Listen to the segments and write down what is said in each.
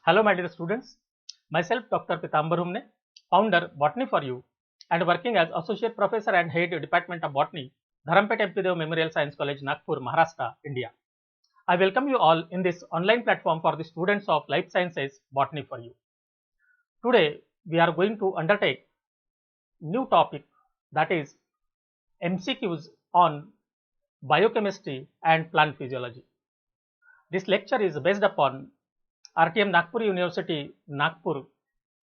Hello my dear students, myself Dr. Pitambar Humne, founder Botany for You and working as Associate Professor and Head Department of Botany, Dharampet Empdev Memorial Science College, Nagpur, Maharashtra, India. I welcome you all in this online platform for the students of Life Sciences Botany for You. Today we are going to undertake new topic, that is MCQs on biochemistry and plant physiology. This lecture is based upon RTM Nagpur University, Nagpur,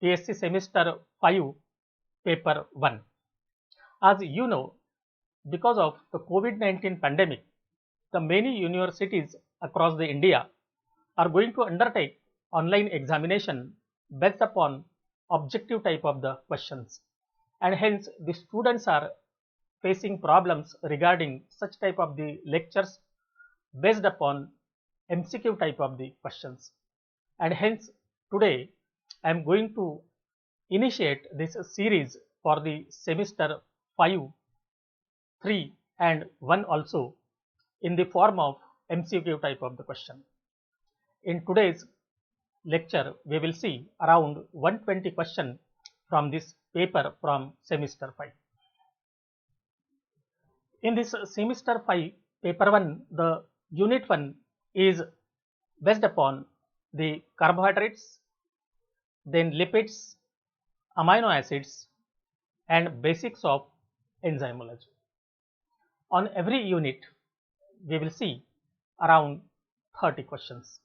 PSC Semester 5, Paper 1. As you know, because of the COVID-19 pandemic, the many universities across the India are going to undertake online examination based upon objective type of the questions, and hence the students are facing problems regarding such type of the lectures based upon MCQ type of the questions. And hence today I am going to initiate this series for the semester 5, 3 and 1 also in the form of MCQ type of the question. In today's lecture we will see around 120 questions from this paper from semester 5. In this semester 5 paper 1, the unit 1 is based upon the carbohydrates, then lipids, amino acids and basics of enzymology. On every unit we will see around 30 questions,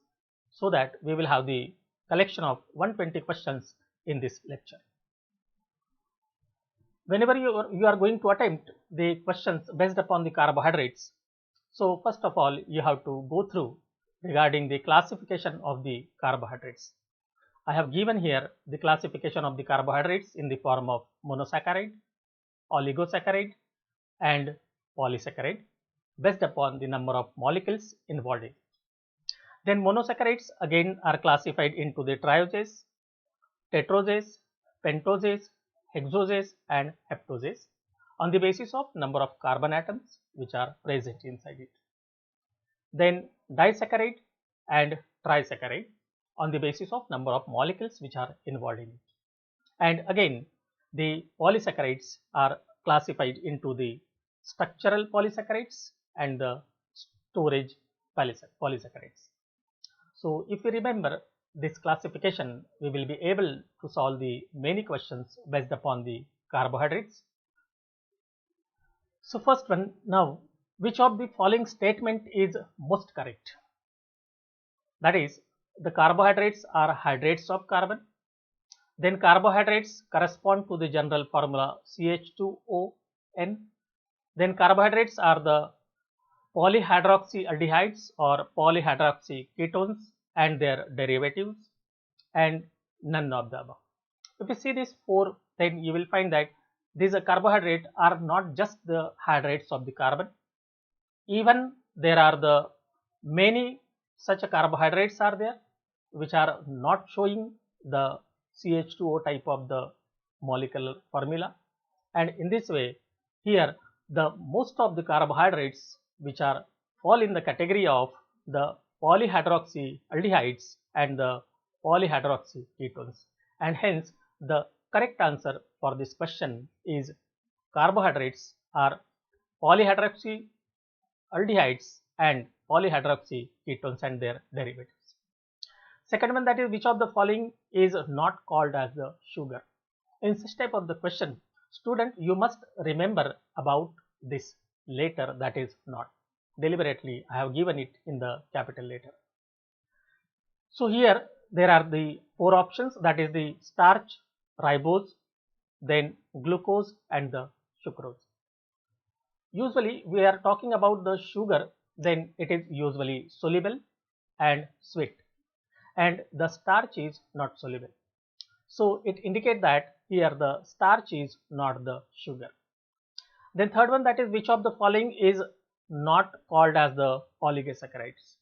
so that we will have the collection of 120 questions in this lecture. Whenever you are going to attempt the questions based upon the carbohydrates, so first of all you have to go through regarding the classification of the carbohydrates. I have given here the classification of the carbohydrates in the form of monosaccharide, oligosaccharide and polysaccharide based upon the number of molecules involved in it. Then monosaccharides again are classified into the trioses, tetroses, pentoses, hexoses and heptoses on the basis of number of carbon atoms which are present inside it. Then disaccharide and trisaccharide on the basis of number of molecules which are involved in it. And again the polysaccharides are classified into the structural polysaccharides and the storage polysaccharides. So if we remember this classification, we will be able to solve the many questions based upon the carbohydrates. So first one, now which of the following statement is most correct? That is, the carbohydrates are hydrates of carbon. Then carbohydrates correspond to the general formula CH2ON. Then carbohydrates are the polyhydroxyaldehydes or polyhydroxy ketones and their derivatives, and none of the above. If you see these four, then you will find that these carbohydrates are not just the hydrates of the carbon. Even there are the many such carbohydrates are there which are not showing the CH2O type of the molecular formula, and in this way here the most of the carbohydrates which are fall in the category of the polyhydroxyaldehydes and the polyhydroxy ketones, and hence the correct answer for this question is carbohydrates are polyhydroxyaldehydes and polyhydroxy ketones and their derivatives. Second one, that is which of the following is not called as the sugar? In such type of the question, student, you must remember about this letter that is not. Deliberately I have given it in the capital letter. So here there are the four options, that is the starch, ribose, then glucose and the sucrose. Usually we are talking about the sugar, then it is usually soluble and sweet, and the starch is not soluble. So it indicates that here the starch is not the sugar. Then third one, that is which of the following is not called as the oligosaccharides?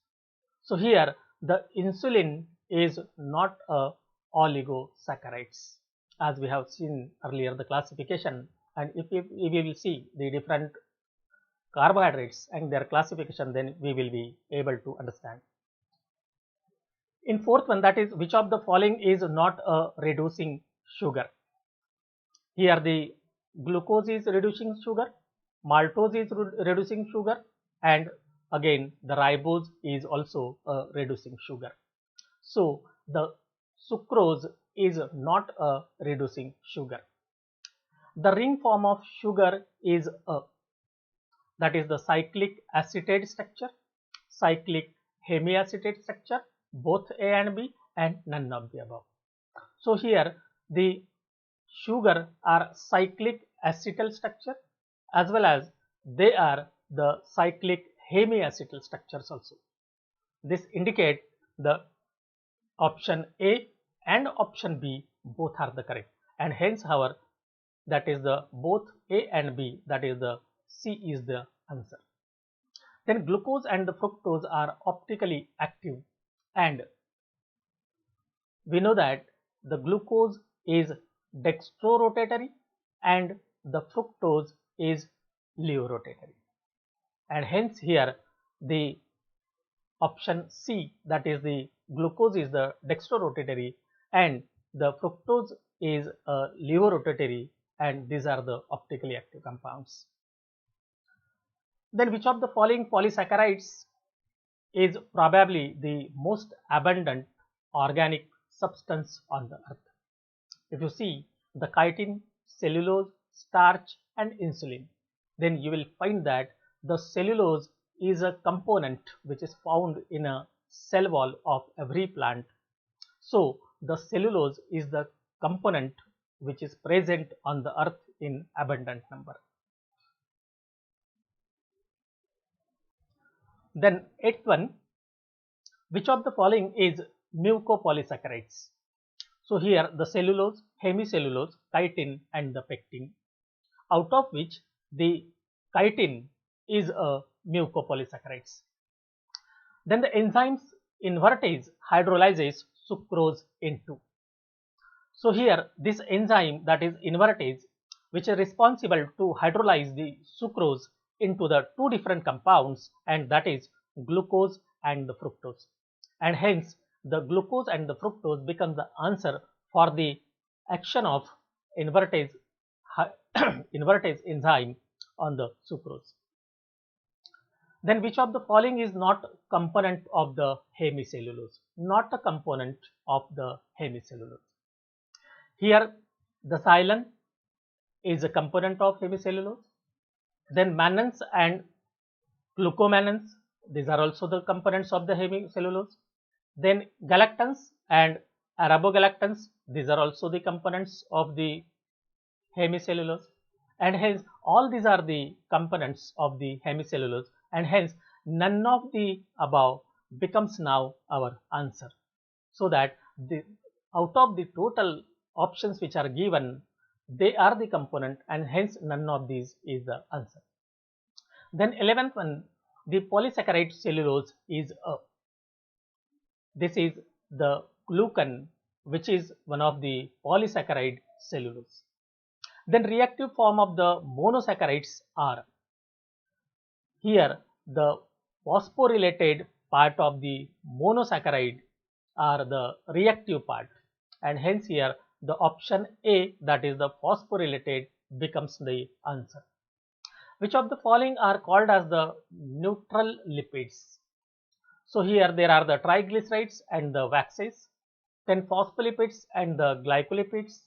So here the insulin is not a oligosaccharides, as we have seen earlier the classification, and if we will see the different carbohydrates and their classification, then we will be able to understand. In fourth one, that is, which of the following is not a reducing sugar? Here the glucose is reducing sugar, maltose is reducing sugar, and again the ribose is also a reducing sugar. So the sucrose is not a reducing sugar. The ring form of sugar is that is the cyclic acetate structure, cyclic hemiacetate structure, both A and B, and none of the above. So here the sugar are cyclic acetal structure as well as they are the cyclic hemiacetal structures also. This indicate the option A and option B both are the correct, and hence our that is the both A and B, that is the C is the answer. Then glucose and the fructose are optically active, and we know that the glucose is dextrorotatory and the fructose is levorotatory, and hence here the option C, that is the glucose is the dextrorotatory and the fructose is levorotatory, and these are the optically active compounds. Then which of the following polysaccharides is probably the most abundant organic substance on the earth? If you see the chitin, cellulose, starch and insulin, then you will find that the cellulose is a component which is found in a cell wall of every plant. So the cellulose is the component which is present on the earth in abundant number. Then eighth one, which of the following is mucopolysaccharides? So here the cellulose, hemicellulose, chitin and the pectin, out of which the chitin is a mucopolysaccharides. Then the enzymes invertase hydrolyzes sucrose into. So here this enzyme, that is invertase, which is responsible to hydrolyze the sucrose into the two different compounds, and that is glucose and the fructose, and hence the glucose and the fructose become the answer for the action of invertase invertase enzyme on the sucrose. Then which of the following is not component of the hemicellulose? Not a component of the hemicellulose. Here the xylene is a component of hemicellulose. Then mannans and glucomannans, these are also the components of the hemicellulose. Then galactans and arabogalactans, these are also the components of the hemicellulose, and hence all these are the components of the hemicellulose, and hence none of the above becomes now our answer. So that out of the total options which are given, they are the component, and hence none of these is the answer. Then 11th one, the polysaccharide cellulose is this is the glucan, which is one of the polysaccharide cellulose. Then reactive form of the monosaccharides are, here the phosphorylated part of the monosaccharide are the reactive part, and hence here the option A, that is the phosphorylated, becomes the answer. Which of the following are called as the neutral lipids? So here there are the triglycerides and the waxes, then phospholipids and the glycolipids,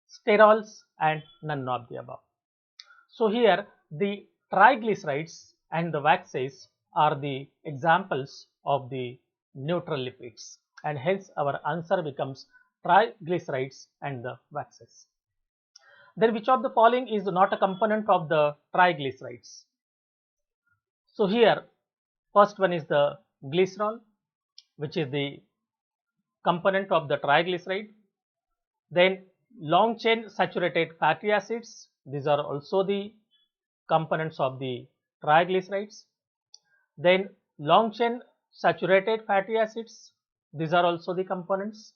sterols and none of the above. So here the triglycerides and the waxes are the examples of the neutral lipids, and hence our answer becomes triglycerides and the waxes. Then which of the following is not a component of the triglycerides? So here first one is the glycerol, which is the component of the triglyceride. Then long chain saturated fatty acids, these are also the components of the triglycerides. Then long chain saturated fatty acids, these are also the components,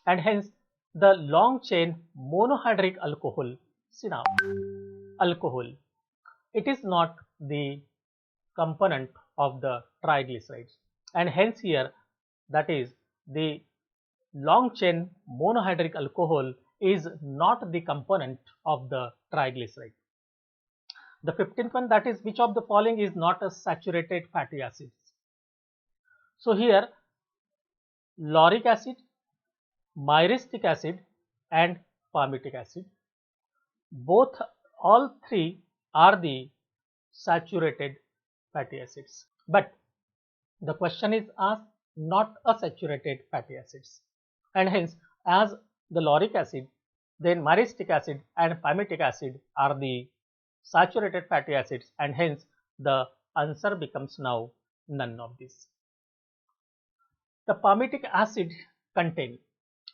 and hence the long chain monohydric alcohol, see now alcohol, it is not the component of the triglycerides, and hence here that is the long chain monohydric alcohol is not the component of the triglyceride. The 15th one, that is, which of the following is not a saturated fatty acids? So here lauric acid, myristic acid and palmitic acid, all three are the saturated fatty acids. But the question is asked not a saturated fatty acids, and hence as the lauric acid, then myristic acid and palmitic acid are the saturated fatty acids, and hence the answer becomes now none of these. The palmitic acid contain,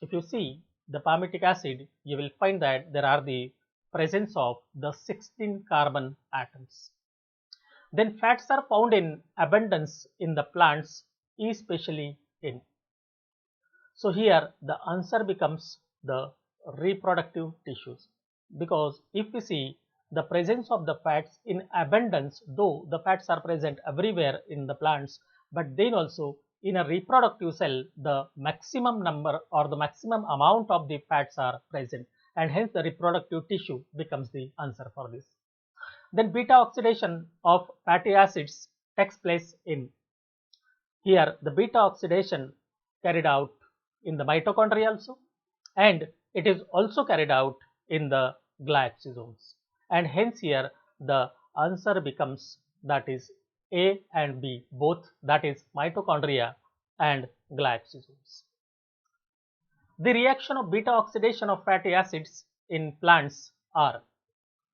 if you see the palmitic acid, you will find that there are the presence of the 16 carbon atoms. Then fats are found in abundance in the plants, especially in. So here the answer becomes the reproductive tissues, because if we see the presence of the fats in abundance, though the fats are present everywhere in the plants, but then also in a reproductive cell the maximum number or the maximum amount of the fats are present, and hence the reproductive tissue becomes the answer for this. Then beta oxidation of fatty acids takes place in. Here the beta oxidation carried out in the mitochondria also, and it is also carried out in the glycosomes, and hence here the answer becomes, that is A and B both, that is mitochondria and glycosomes. The reaction of beta oxidation of fatty acids in plants are,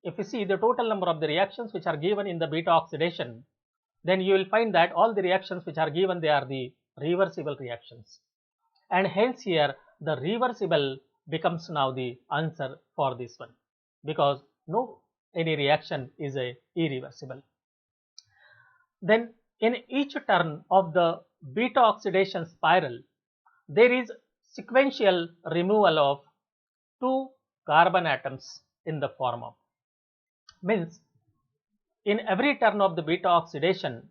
if you see the total number of the reactions which are given in the beta oxidation, then you will find that all the reactions which are given, they are the reversible reactions, and hence here the reversible becomes now the answer for this one, because no any reaction is a irreversible. Then in each turn of the beta oxidation spiral, there is sequential removal of 2 carbon atoms in the form of, means in every turn of the beta oxidation,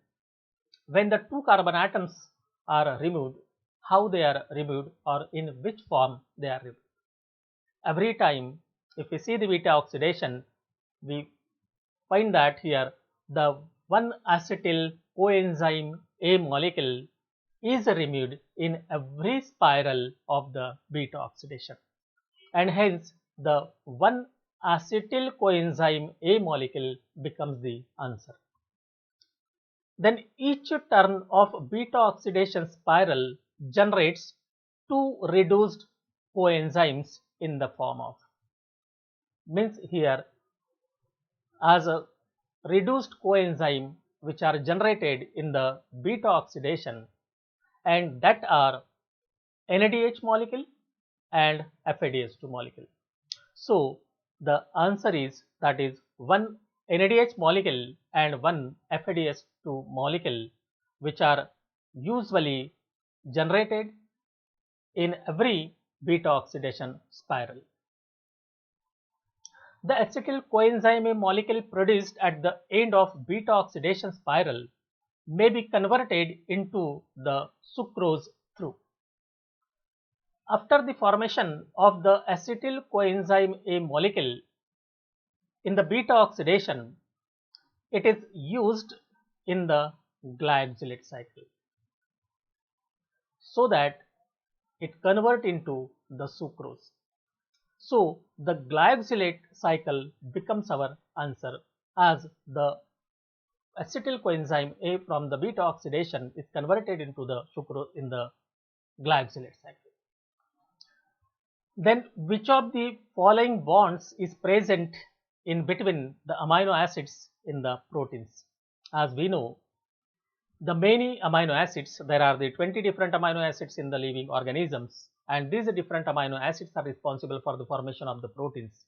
when the 2 carbon atoms are removed, how they are removed or in which form they are removed. Every time if we see the beta oxidation, we find that here the 1-acetyl coenzyme A molecule is removed in every spiral of the beta oxidation, and hence the 1-acetyl coenzyme A molecule becomes the answer. Then each turn of beta oxidation spiral generates 2 reduced coenzymes in the form of, means here as a reduced coenzyme which are generated in the beta oxidation, and that are NADH molecule and FADH2 molecule. So the answer is, that is 1 NADH molecule and 1 FADH2 molecule, which are usually generated in every beta oxidation spiral. The acetyl coenzyme A molecule produced at the end of beta oxidation spiral may be converted into the sucrose through. After the formation of the acetyl coenzyme A molecule in the beta oxidation, it is used in the glycosylate cycle, so that it convert into the sucrose. So the glycosylate cycle becomes our answer, as the acetyl coenzyme A from the beta oxidation is converted into the sucrose in the glycosylate cycle. Then which of the following bonds is present in between the amino acids in the proteins? As we know, the many amino acids, there are the 20 different amino acids in the living organisms, and these different amino acids are responsible for the formation of the proteins,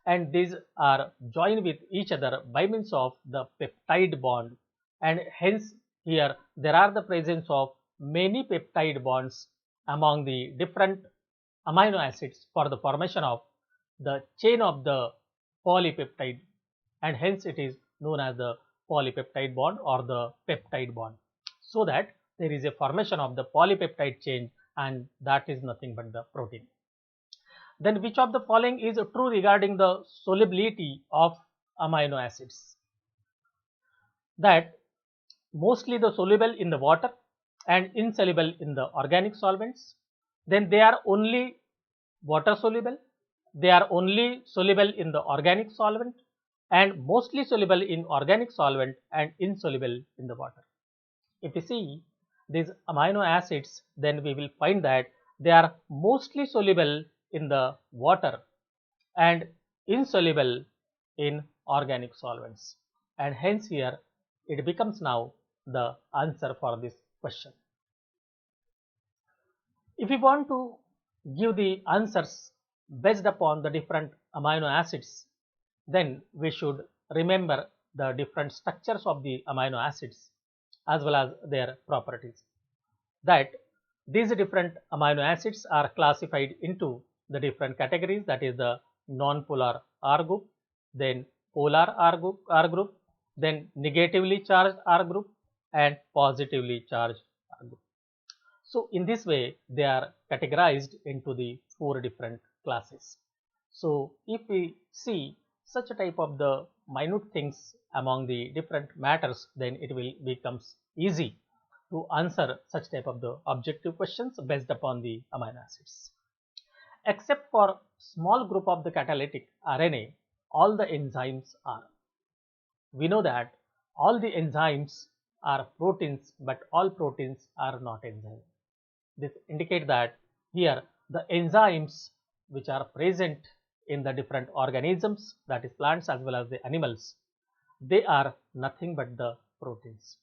and these are joined with each other by means of the peptide bond, and hence here there are the presence of many peptide bonds among the different amino acids for the formation of the chain of the polypeptide, and hence it is known as the polypeptide bond or the peptide bond. So that there is a formation of the polypeptide chain, and that is nothing but the protein. Then which of the following is true regarding the solubility of amino acids? That mostly the soluble in the water and insoluble in the organic solvents. Then they are only water soluble, they are only soluble in the organic solvent, and mostly soluble in organic solvent and insoluble in the water. If we see these amino acids, then we will find that they are mostly soluble in the water and insoluble in organic solvents, and hence here it becomes now the answer for this question. If we want to give the answers based upon the different amino acids, then we should remember the different structures of the amino acids as well as their properties. That these different amino acids are classified into the different categories, that is the non-polar R group, then polar R group, then negatively charged R group, and positively charged R group. So in this way they are categorized into the 4 different classes. So if we see such a type of the minute things among the different matters, then it will becomes easy to answer such type of the objective questions based upon the amino acids. Except for small group of the catalytic RNA, all the enzymes are. We know that all the enzymes are proteins, but all proteins are not enzymes. This indicates that here the enzymes which are present in the different organisms, that is plants as well as the animals, they are nothing but the proteins.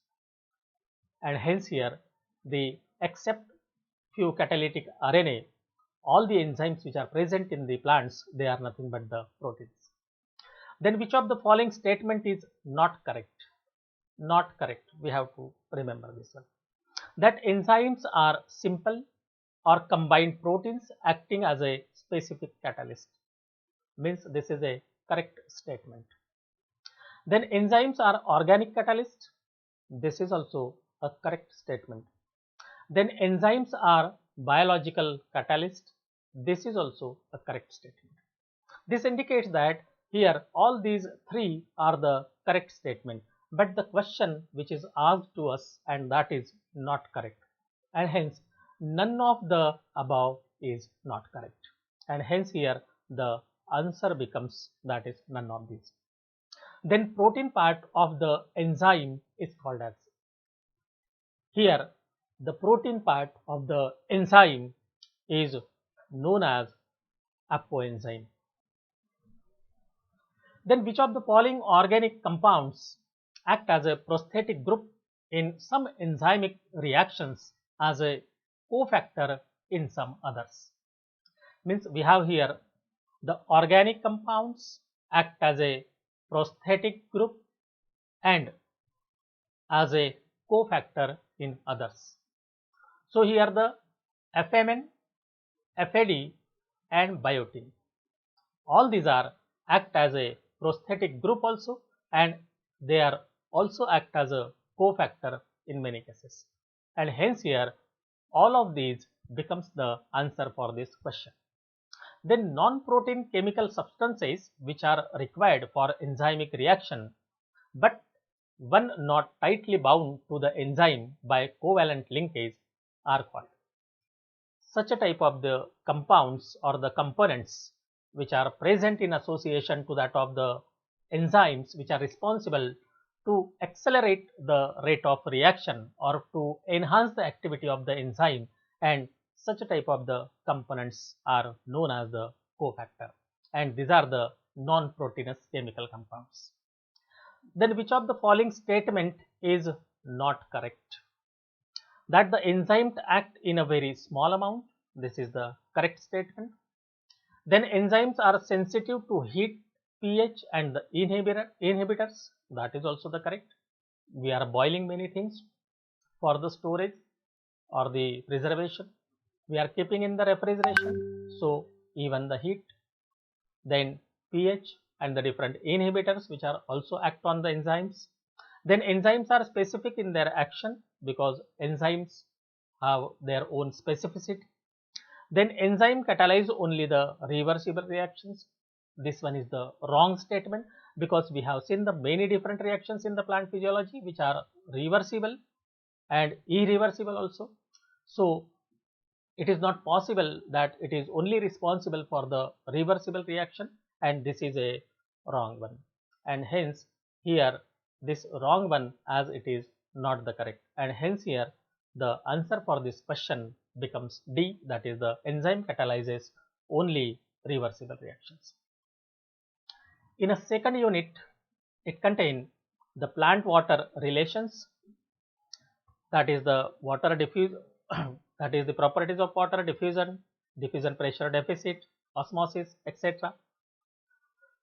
And hence here the except few catalytic RNA, all the enzymes which are present in the plants, they are nothing but the proteins. Then which of the following statement is not correct? Not correct. We have to remember this one. That enzymes are simple or combined proteins acting as a specific catalyst. Means this is a correct statement. Then enzymes are organic catalyst. This is also a correct statement. Then enzymes are biological catalyst. This is also a correct statement. This indicates that here all these 3 are the correct statement, but the question which is asked to us, and that is not correct, and hence none of the above is not correct, and hence here the answer becomes that is none of these. Then protein part of the enzyme is called as, here the protein part of the enzyme is known as apoenzyme. Then which of the following organic compounds act as a prosthetic group in some enzymic reactions as a cofactor in some others? Means we have here the organic compounds act as a prosthetic group and as a cofactor in others. So here the FMN, FAD and biotin, all these are act as a prosthetic group also, and they are also act as a cofactor in many cases, and hence here all of these becomes the answer for this question. Then non-protein chemical substances which are required for enzymic reaction but one not tightly bound to the enzyme by covalent linkage are called. Such a type of the compounds or the components which are present in association to that of the enzymes which are responsible to accelerate the rate of reaction or to enhance the activity of the enzyme, and such a type of the components are known as the cofactor, and these are the non-proteinous chemical compounds. Then which of the following statement is not correct? That the enzymes act in a very small amount, this is the correct statement. Then enzymes are sensitive to heat, pH and the inhibitors, that is also the correct. We are boiling many things for the storage or the preservation, we are keeping in the refrigeration, so even the heat, then pH and the different inhibitors which are also act on the enzymes. Then enzymes are specific in their action because enzymes have their own specificity. Then enzyme catalyze only the reversible reactions. This one is the wrong statement, because we have seen the many different reactions in the plant physiology which are reversible and irreversible also. So it is not possible that it is only responsible for the reversible reaction, and this is a wrong one, and hence here this wrong one, as it is not the correct, and hence here the answer for this question becomes D, that is the enzyme catalyzes only reversible reactions. In a second unit, it contains the plant water relations, that is the water diffuse that is the properties of water: diffusion, diffusion pressure deficit, osmosis, etc.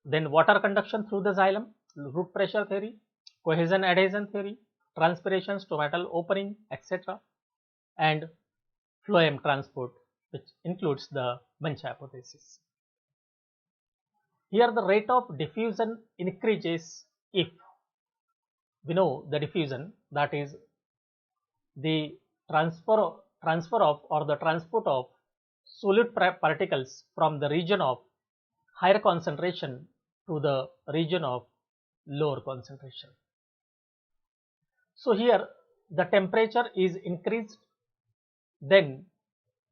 Then water conduction through the xylem, root pressure theory, cohesion adhesion theory, transpiration, stomatal opening, etc. and phloem transport, which includes the Bunch hypothesis. Here the rate of diffusion increases if we know the diffusion, that is the transfer of or the transport of solute particles from the region of higher concentration to the region of lower concentration. So here the temperature is increased, then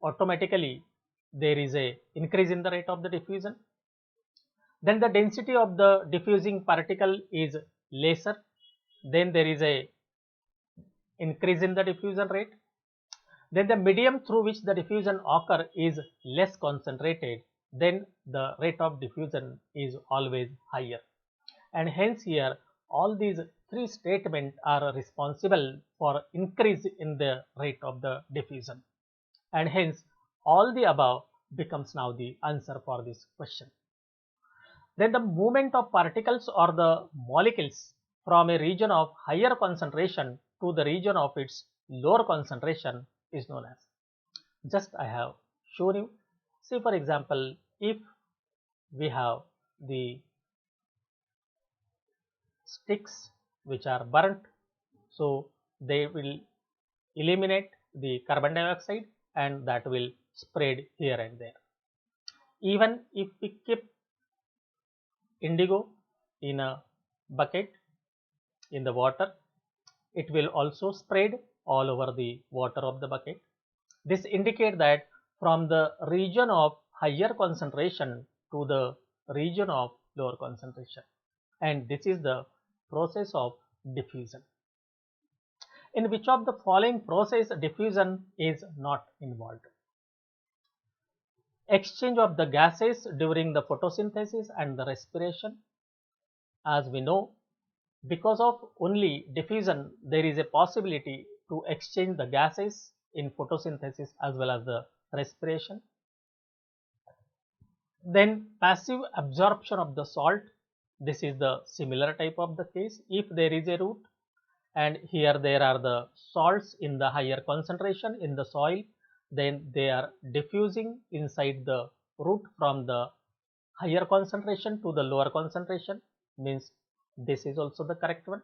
automatically there is a increase in the rate of the diffusion. Then the density of the diffusing particle is lesser, then there is a increase in the diffusion rate. Then the medium through which the diffusion occur is less concentrated, then the rate of diffusion is always higher, and hence here all these three statements are responsible for increase in the rate of the diffusion, and hence all the above becomes now the answer for this question. Then the movement of particles or the molecules from a region of higher concentration to the region of its lower concentration is known as, just I have shown you. See, for example, if we have the sticks which are burnt, so they will eliminate the carbon dioxide and that will spread here and there. Even if we keep indigo in a bucket in the water, it will also spread all over the water of the bucket. This indicates that from the region of higher concentration to the region of lower concentration, and this is the process of diffusion. In which of the following process diffusion is not involved? Exchange of the gases during the photosynthesis and the respiration. As we know, because of only diffusion there is a possibility to exchange the gases in photosynthesis as well as the respiration. Then passive absorption of the salt, this is the similar type of the case. If there is a root and here there are the salts in the higher concentration in the soil, then they are diffusing inside the root from the higher concentration to the lower concentration, means this is also the correct one.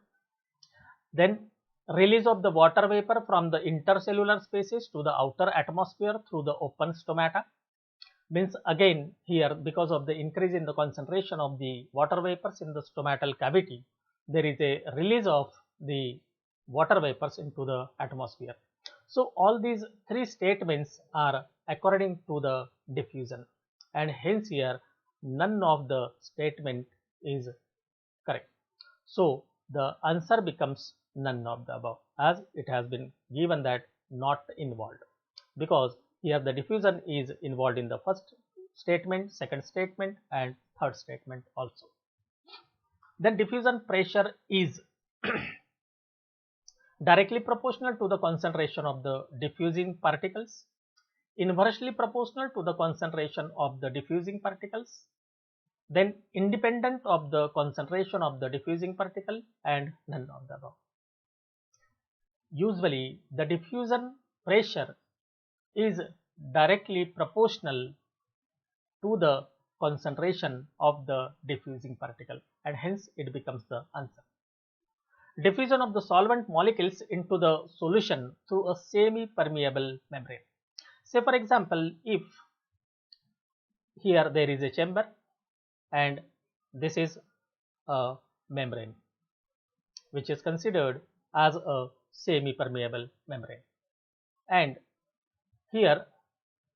Then release of the water vapor from the intercellular spaces to the outer atmosphere through the open stomata, means again here because of the increase in the concentration of the water vapors in the stomatal cavity, there is a release of the water vapors into the atmosphere. So all these three statements are according to the diffusion, and hence here none of the statement is correct. So the answer becomes none of the above, as it has been given that not involved, because here the diffusion is involved in the first statement, second statement and third statement also. Then diffusion pressure is directly proportional to the concentration of the diffusing particles, inversely proportional to the concentration of the diffusing particles, then independent of the concentration of the diffusing particle, and none of the above. Usually the diffusion pressure is directly proportional to the concentration of the diffusing particle, and hence it becomes the answer. diffusion of the solvent molecules into the solution through a semi-permeable membrane. Say for example, if here there is a chamber and this is a membrane which is considered as a semi-permeable membrane, and here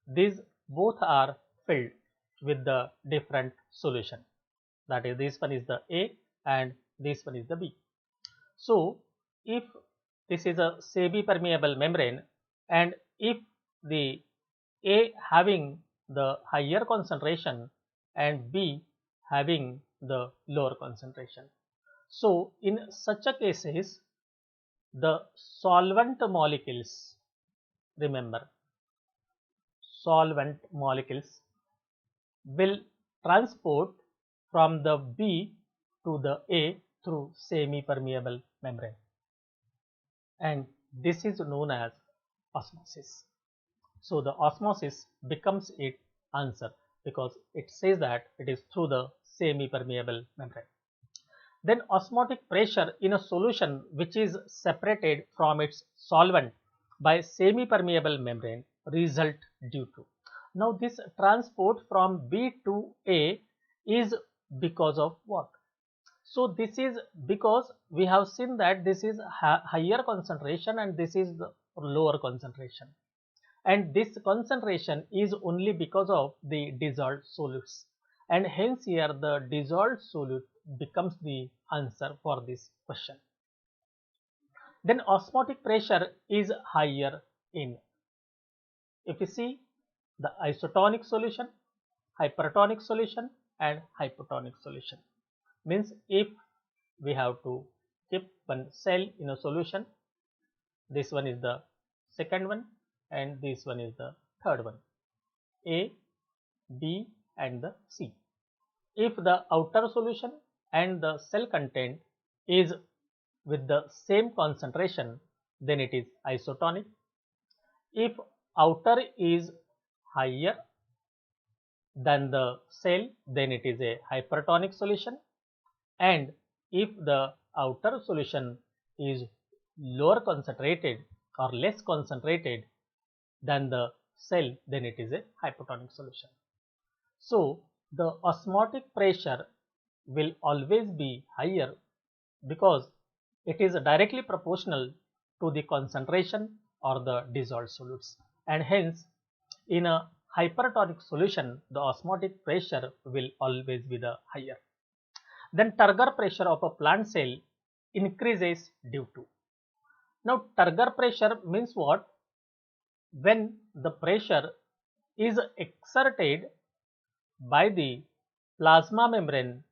these both are filled with the different solution, that is, this one is the A and this one is the B. So if this is a semi-permeable membrane and if the A having the higher concentration and B having the lower concentration, so in such a cases the solvent molecules, remember, solvent molecules will transport from the B to the A through semi-permeable membrane, and this is known as osmosis. So the osmosis becomes its answer because it says that it is through the semi-permeable membrane. Then osmotic pressure in a solution which is separated from its solvent by semi-permeable membrane result due to. Now this transport from B to A is because of what? So this is because we have seen that this is higher concentration and this is the lower concentration, and this concentration is only because of the dissolved solutes, and hence here the dissolved solute becomes the answer for this question. Then osmotic pressure is higher in, if you see, the isotonic solution, hypertonic solution and hypotonic solution. Means if we have to keep one cell in a solution, this one is the second one and this one is the third one, A, B and the C. If the outer solution and the cell content is with the same concentration, then it is isotonic. If outer is higher than the cell, then it is a hypertonic solution, and if the outer solution is lower concentrated or less concentrated than the cell, then it is a hypotonic solution. So the osmotic pressure will always be higher because it is directly proportional to the concentration or the dissolved solutes, and hence in a hypertonic solution the osmotic pressure will always be the higher. Then turgor pressure of a plant cell increases due to. Now turgor pressure means what? When the pressure is exerted by the plasma membrane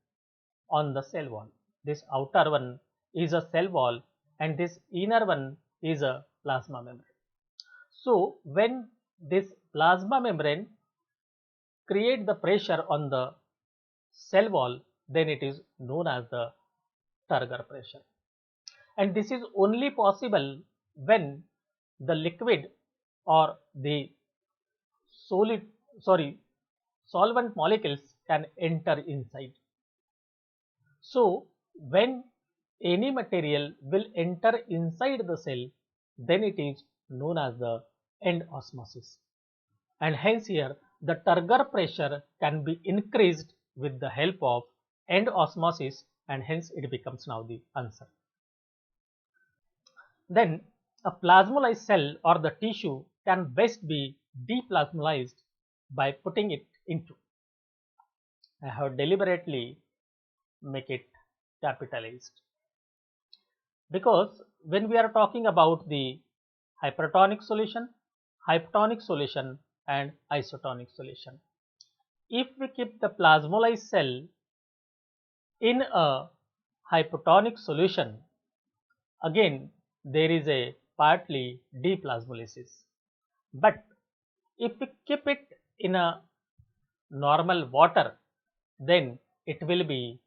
on the cell wall. This outer one is a cell wall and this inner one is a plasma membrane. So when this plasma membrane create the pressure on the cell wall, then it is known as the turgor pressure, and this is only possible when the liquid or the solvent molecules can enter inside. So when any material will enter inside the cell, then it is known as the end osmosis, and hence here the turgor pressure can be increased with the help of end osmosis, and hence it becomes now the answer. Then a plasmolysed cell or the tissue can best be deplasmolysed by putting it into. I have deliberately make it capitalized because when we are talking about the hypertonic solution, hypotonic solution and isotonic solution, if we keep the plasmolysed cell in a hypotonic solution, again there is a partly deplasmolysis, but if we keep it in a normal water, then it will be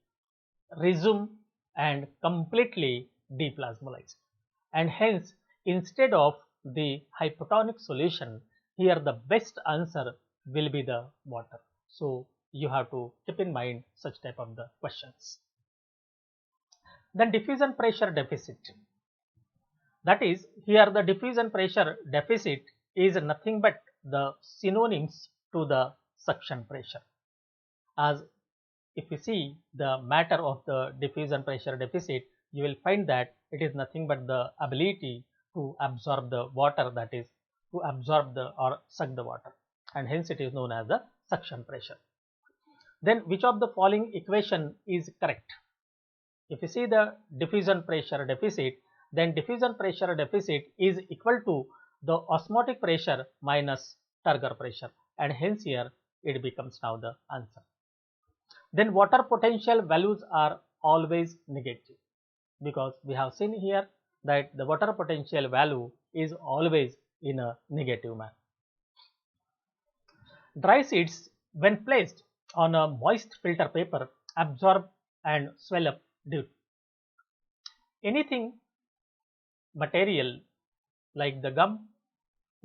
resume and completely deplasmolized, and hence instead of the hypotonic solution, here the best answer will be the water. So you have to keep in mind such type of the questions. Then diffusion pressure deficit. That is, here the diffusion pressure deficit is nothing but the synonyms to the suction pressure. As if you see the matter of the diffusion pressure deficit, you will find that it is nothing but the ability to absorb the water, that is to absorb the or suck the water, and hence it is known as the suction pressure. Then which of the following equation is correct? If you see the diffusion pressure deficit, then diffusion pressure deficit is equal to the osmotic pressure minus turgor pressure, and hence here it becomes now the answer. Then water potential values are always negative, because we have seen here that the water potential value is always in a negative manner. Dry seeds, when placed on a moist filter paper, absorb and swell up due to anything material like the gum,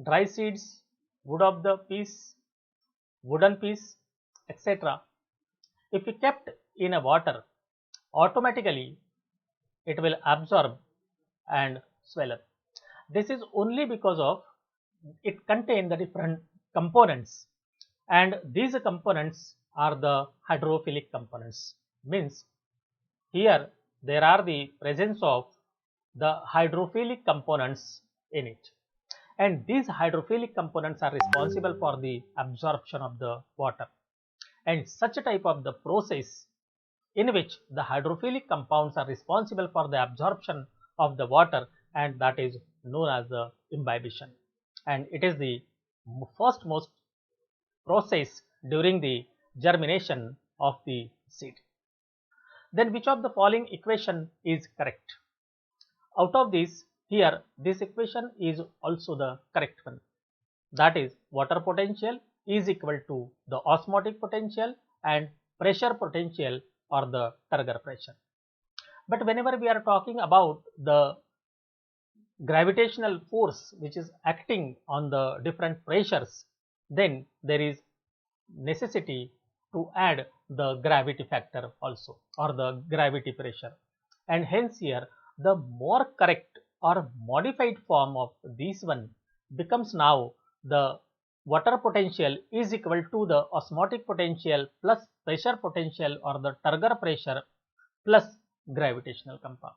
dry seeds, wood of the piece, wooden piece, etc. If you kept in a water, automatically it will absorb and swell up. This is only because of it contains the different components, and these components are the hydrophilic components. Means here there are the presence of the hydrophilic components in it, and these hydrophilic components are responsible for the absorption of the water, and such a type of the process in which the hydrophilic compounds are responsible for the absorption of the water, and that is known as the imbibition, and it is the first most process during the germination of the seed. Then which of the following equation is correct? Out of this, here this equation is also the correct one, that is water potential is equal to the osmotic potential and pressure potential or the turgor pressure. But whenever we are talking about the gravitational force which is acting on the different pressures, then there is necessity to add the gravity factor also, or the gravity pressure, and hence here the more correct or modified form of this one becomes now the water potential is equal to the osmotic potential plus pressure potential or the turgor pressure plus gravitational compound.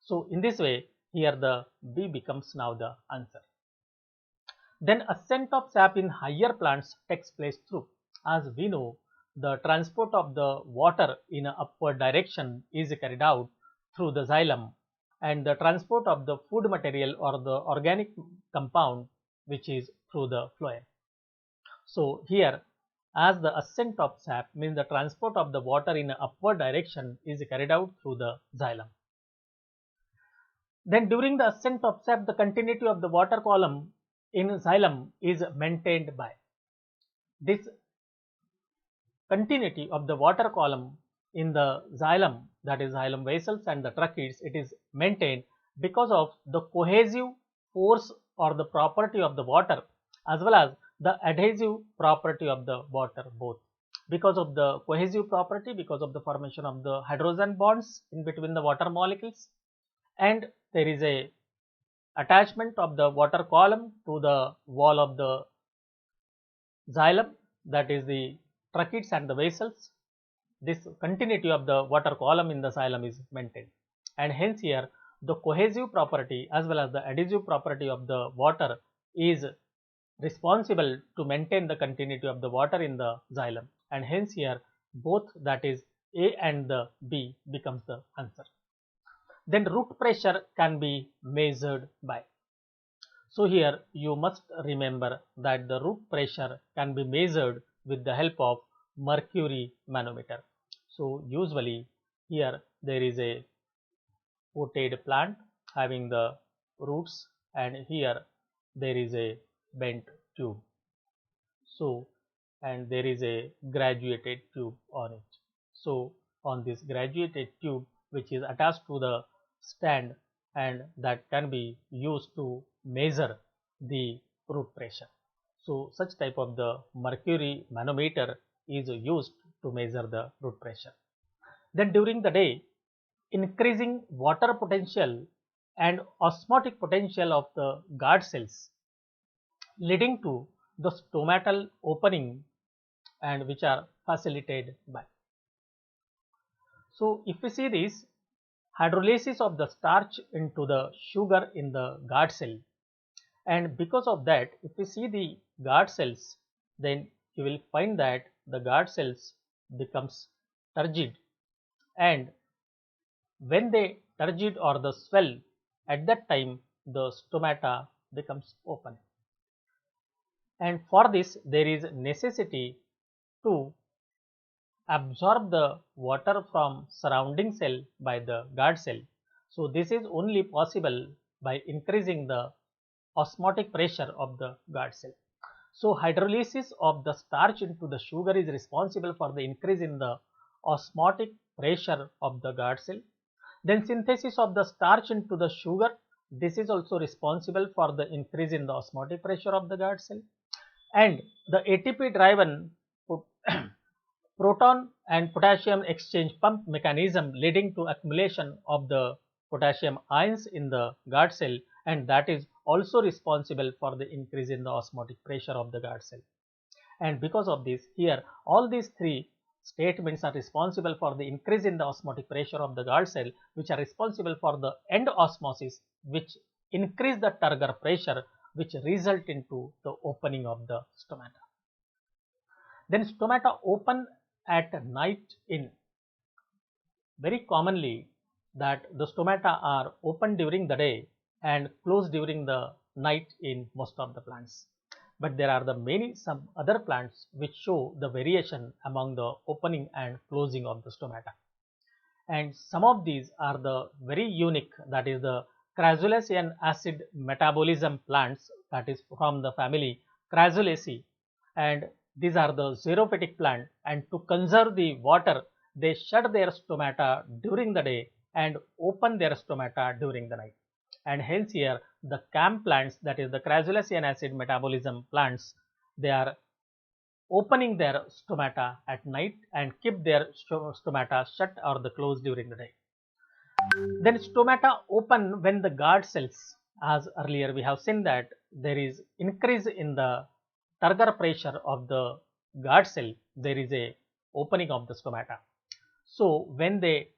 So in this way, here the B becomes now the answer. Then ascent of sap in higher plants takes place through, as we know, the transport of the water in an upward direction is carried out through the xylem, and the transport of the food material or the organic compound which is through the phloem. So here, as the ascent of sap means the transport of the water in an upward direction is carried out through the xylem. Then during the ascent of sap, the continuity of the water column in xylem is maintained by this continuity of the water column in the xylem, that is xylem vessels and the tracheids, it is maintained because of the cohesive force or the property of the water as well as the adhesive property of the water both. Because of the cohesive property, because of the formation of the hydrogen bonds in between the water molecules, and there is a attachment of the water column to the wall of the xylem, that is the tracheids and the vessels. This continuity of the water column in the xylem is maintained, and hence here the cohesive property as well as the adhesive property of the water is responsible to maintain the continuity of the water in the xylem, and hence here both, that is A and the B, becomes the answer. Then root pressure can be measured by. So here you must remember that the root pressure can be measured with the help of mercury manometer. So usually here there is a potted plant having the roots, and here there is a bent tube. So, and there is a graduated tube on it. So on this graduated tube which is attached to the stand, and that can be used to measure the root pressure. So such type of the mercury manometer is used to measure the root pressure. Then during the day, increasing water potential and osmotic potential of the guard cells, leading to the stomatal opening and which are facilitated by. So if we see this hydrolysis of the starch into the sugar in the guard cell, and because of that if we see the guard cells, then you will find that the guard cells becomes turgid, and when they turgid or the swell, at that time the stomata becomes open, and for this there is necessity to absorb the water from surrounding cell by the guard cell. So this is only possible by increasing the osmotic pressure of the guard cell. So hydrolysis of the starch into the sugar is responsible for the increase in the osmotic pressure of the guard cell. Then synthesis of the starch into the sugar, this is also responsible for the increase in the osmotic pressure of the guard cell. And the ATP driven proton and potassium exchange pump mechanism leading to accumulation of the potassium ions in the guard cell, and that is also responsible for the increase in the osmotic pressure of the guard cell. And because of this, here all these three statements are responsible for the increase in the osmotic pressure of the guard cell, which are responsible for the end osmosis, which increase the turgor pressure, which result into the opening of the stomata. Then stomata open at night in. Very commonly that the stomata are open during the day and closed during the night in most of the plants. But there are some other plants which show the variation among the opening and closing of the stomata. And some of these are the very unique, that is the crassulacean acid metabolism plants, that is from the family Crassulaceae, and these are the xerophytic plant, and to conserve the water they shut their stomata during the day and open their stomata during the night. And hence here the CAM plants, that is the crassulacean acid metabolism plants, they are opening their stomata at night and keep their stomata shut or the closed during the day. Then stomata open when the guard cells, as earlier we have seen that there is increase in the turgor pressure of the guard cell, there is a opening of the stomata. So when they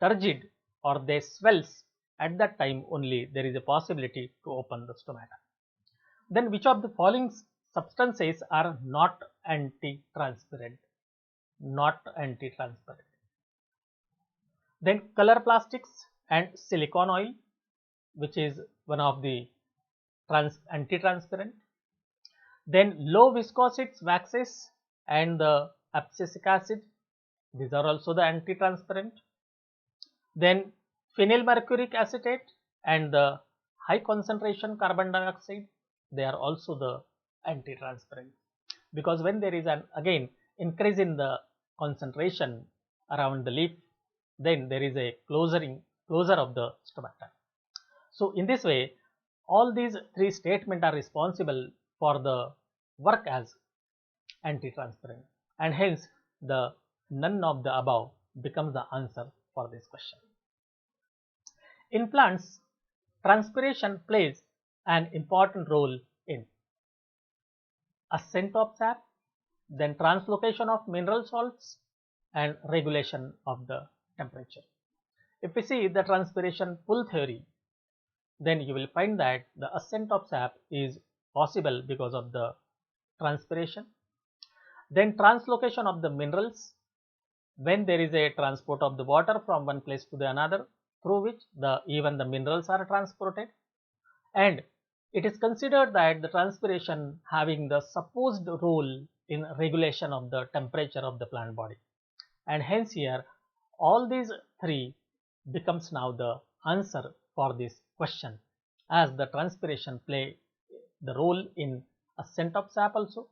turgid or they swells, at that time only there is a possibility to open the stomata. Then which of the following substances are not anti-transparent? Not anti-transparent. Then color plastics and silicone oil, which is one of the anti-transparent. Then low viscosity waxes and the abscisic acid, these are also the anti-transparent. Then phenyl mercuric acetate and the high concentration carbon dioxide, they are also the anti-transparent, because when there is an again increase in the concentration around the leaf, then there is a closure of the stomata. So in this way all these three statements are responsible for the work as anti-transparent, and hence the none of the above becomes the answer for this question. In plants, transpiration plays an important role in ascent of sap, then translocation of mineral salts, and regulation of the temperature. If we see the transpiration pull theory, then you will find that the ascent of sap is possible because of the transpiration. Then translocation of the minerals, when there is a transport of the water from one place to the another, through which even the minerals are transported. And it is considered that the transpiration having the supposed role in regulation of the temperature of the plant body, and hence here all these three becomes now the answer for this question, as the transpiration play the role in ascent of sap also,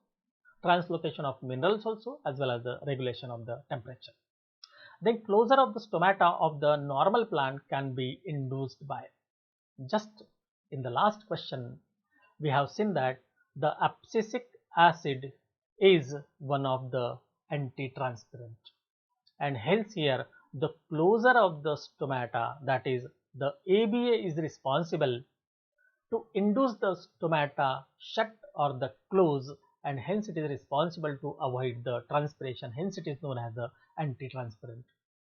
translocation of minerals also, as well as the regulation of the temperature. Then closure of the stomata of the normal plant can be induced by, just in the last question we have seen that the abscisic acid is one of the anti-transparent, and hence here the closure of the stomata, that is the ABA, is responsible to induce the stomata shut or the close, and hence it is responsible to avoid the transpiration. Hence it is known as the anti-transparent,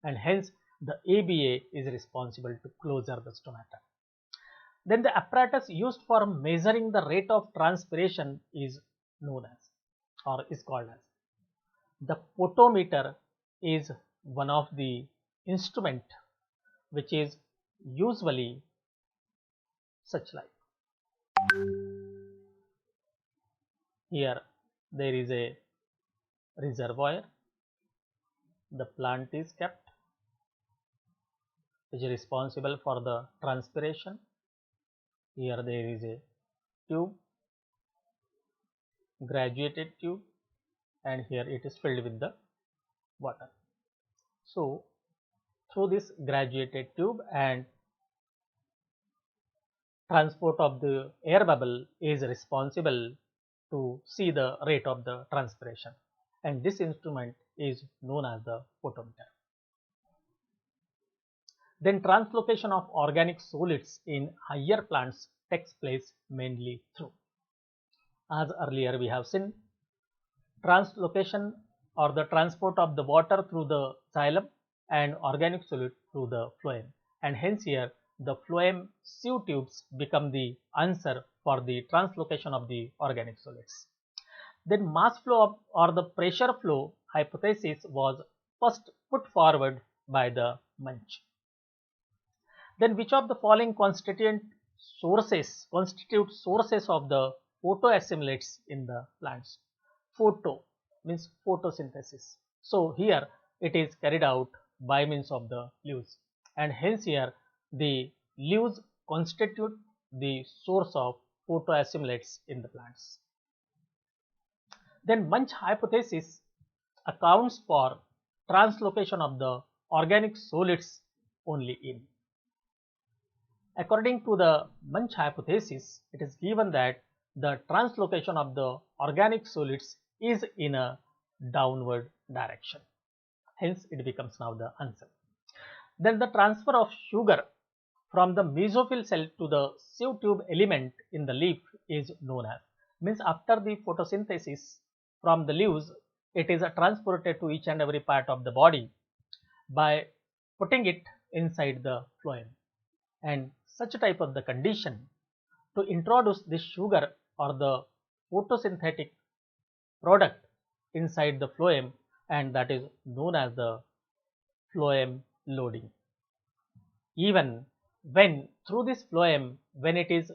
and hence the ABA is responsible to closure the stomata. Then the apparatus used for measuring the rate of transpiration is known as, or is called as, the photometer. Is one of the instrument which is usually such like. Here there is a reservoir, the plant is kept, which is responsible for the transpiration. Here there is a tube, graduated tube, and here it is filled with the water. So through this graduated tube and transport of the air bubble is responsible to see the rate of the transpiration, and this instrument is known as the photometer. Then translocation of organic solids in higher plants takes place mainly through, as earlier we have seen, translocation or the transport of the water through the xylem and organic solid through the phloem, and hence here the phloem sieve tubes become the answer for the translocation of the organic solids. Then mass flow or the pressure flow hypothesis was first put forward by the Munch. Then which of the following constitute sources of the photoassimilates in the plants? Photo means photosynthesis. So here it is carried out by means of the leaves, and hence here the leaves constitute the source of photoassimilates in the plants. Then Munch hypothesis accounts for translocation of the organic solids only in. According to the Munch hypothesis, it is given that the translocation of the organic solids is in a downward direction. Hence, it becomes now the answer. Then the transfer of sugar from the mesophyll cell to the sieve tube element in the leaf is known as, means after the photosynthesis from the leaves, it is transported to each and every part of the body by putting it inside the phloem, and such type of the condition to introduce this sugar or the photosynthetic product inside the phloem, and that is known as the phloem loading. Even when through this phloem, when it is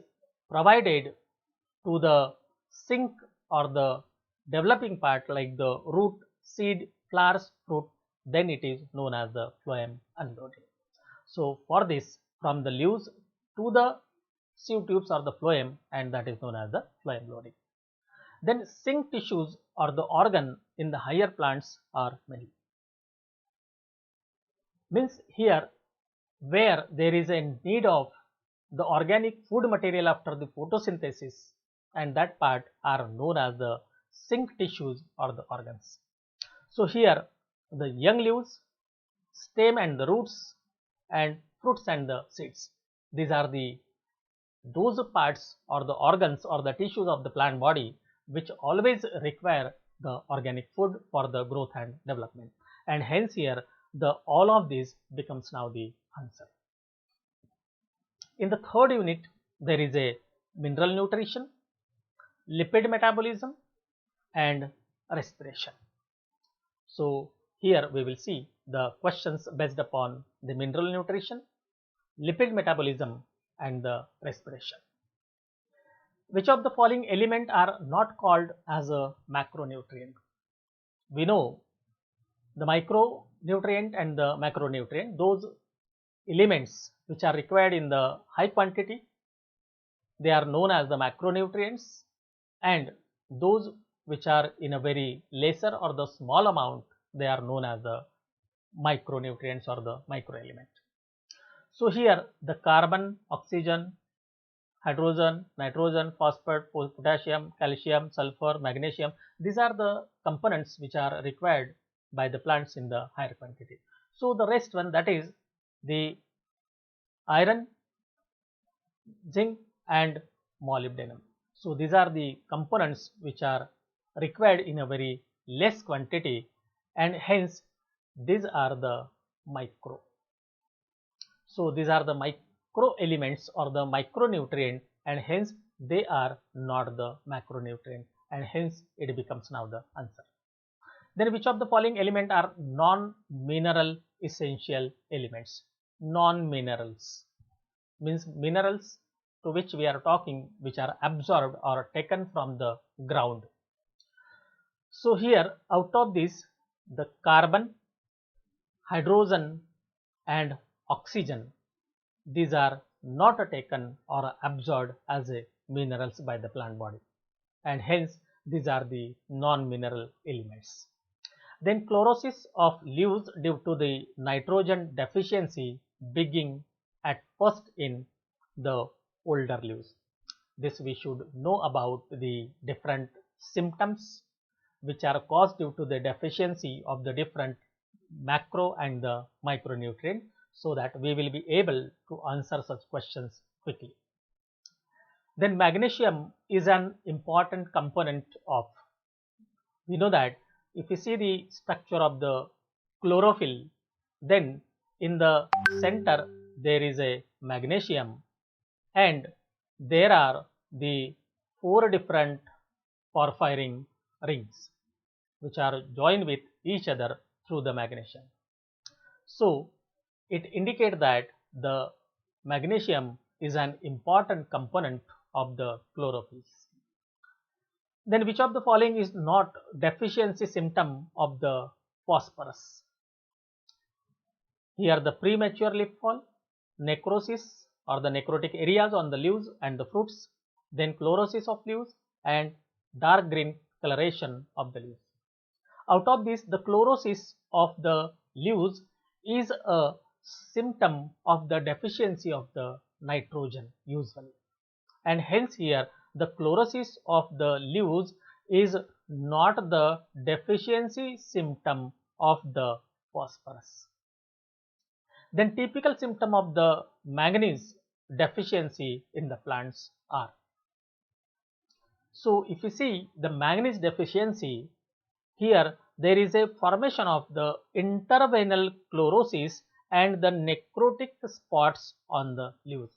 provided to the sink or the developing part like the root, seed, flowers, fruit, then it is known as the phloem unloading. So for this, from the leaves to the sieve tubes or the phloem, and that is known as the phloem loading. Then sink tissues or the organ in the higher plants are many. Means here where there is a need of the organic food material after the photosynthesis, and that part are known as the sink tissues or the organs. So here the young leaves, stem and the roots, and fruits and the seeds, these are the those parts or the organs or the tissues of the plant body which always require the organic food for the growth and development, and hence here the all of these becomes now the answer. In the third unit, there is a mineral nutrition, lipid metabolism, and respiration. So here we will see the questions based upon the mineral nutrition, lipid metabolism, and the respiration. Which of the following element are not called as a macronutrient? We know the micronutrient and the macronutrient, those elements which are required in the high quantity, they are known as the macronutrients, and those which are in a very lesser or the small amount, they are known as the micronutrients or the microelement. So here the carbon, oxygen, hydrogen, nitrogen, phosphate, potassium, calcium, sulfur, magnesium, these are the components which are required by the plants in the higher quantity. So the rest one, that is the iron, zinc and molybdenum. So these are the components which are required in a very less quantity, and hence these are the micro. So these are the micro elements or the micronutrient, and hence they are not the macronutrient, and hence it becomes now the answer. Then which of the following element are non-mineral essential elements? Non-minerals means minerals to which we are talking, which are absorbed or taken from the ground. So here out of this, the carbon, hydrogen and oxygen, these are not taken or absorbed as a minerals by the plant body, and hence these are the non-mineral elements. Then chlorosis of leaves due to the nitrogen deficiency begin at first in the older leaves. This we should know about the different symptoms which are caused due to the deficiency of the different macro and the micronutrient, so that we will be able to answer such questions quickly. Then magnesium is an important component of, we know that if you see the structure of the chlorophyll, then in the center there is a magnesium, and there are the 4 different porphyrin rings which are joined with each other through the magnesium. So it indicates that the magnesium is an important component of the chlorophyll. Then which of the following is not deficiency symptom of the phosphorus? Here the premature leaf fall, necrosis or the necrotic areas on the leaves and the fruits, then chlorosis of leaves and dark green coloration of the leaves. Out of this, the chlorosis of the leaves is a symptom of the deficiency of the nitrogen usually, and hence here the chlorosis of the leaves is not the deficiency symptom of the phosphorus. Then typical symptom of the manganese deficiency in the plants are. So if you see the manganese deficiency, here there is a formation of the interveinal chlorosis and the necrotic spots on the leaves,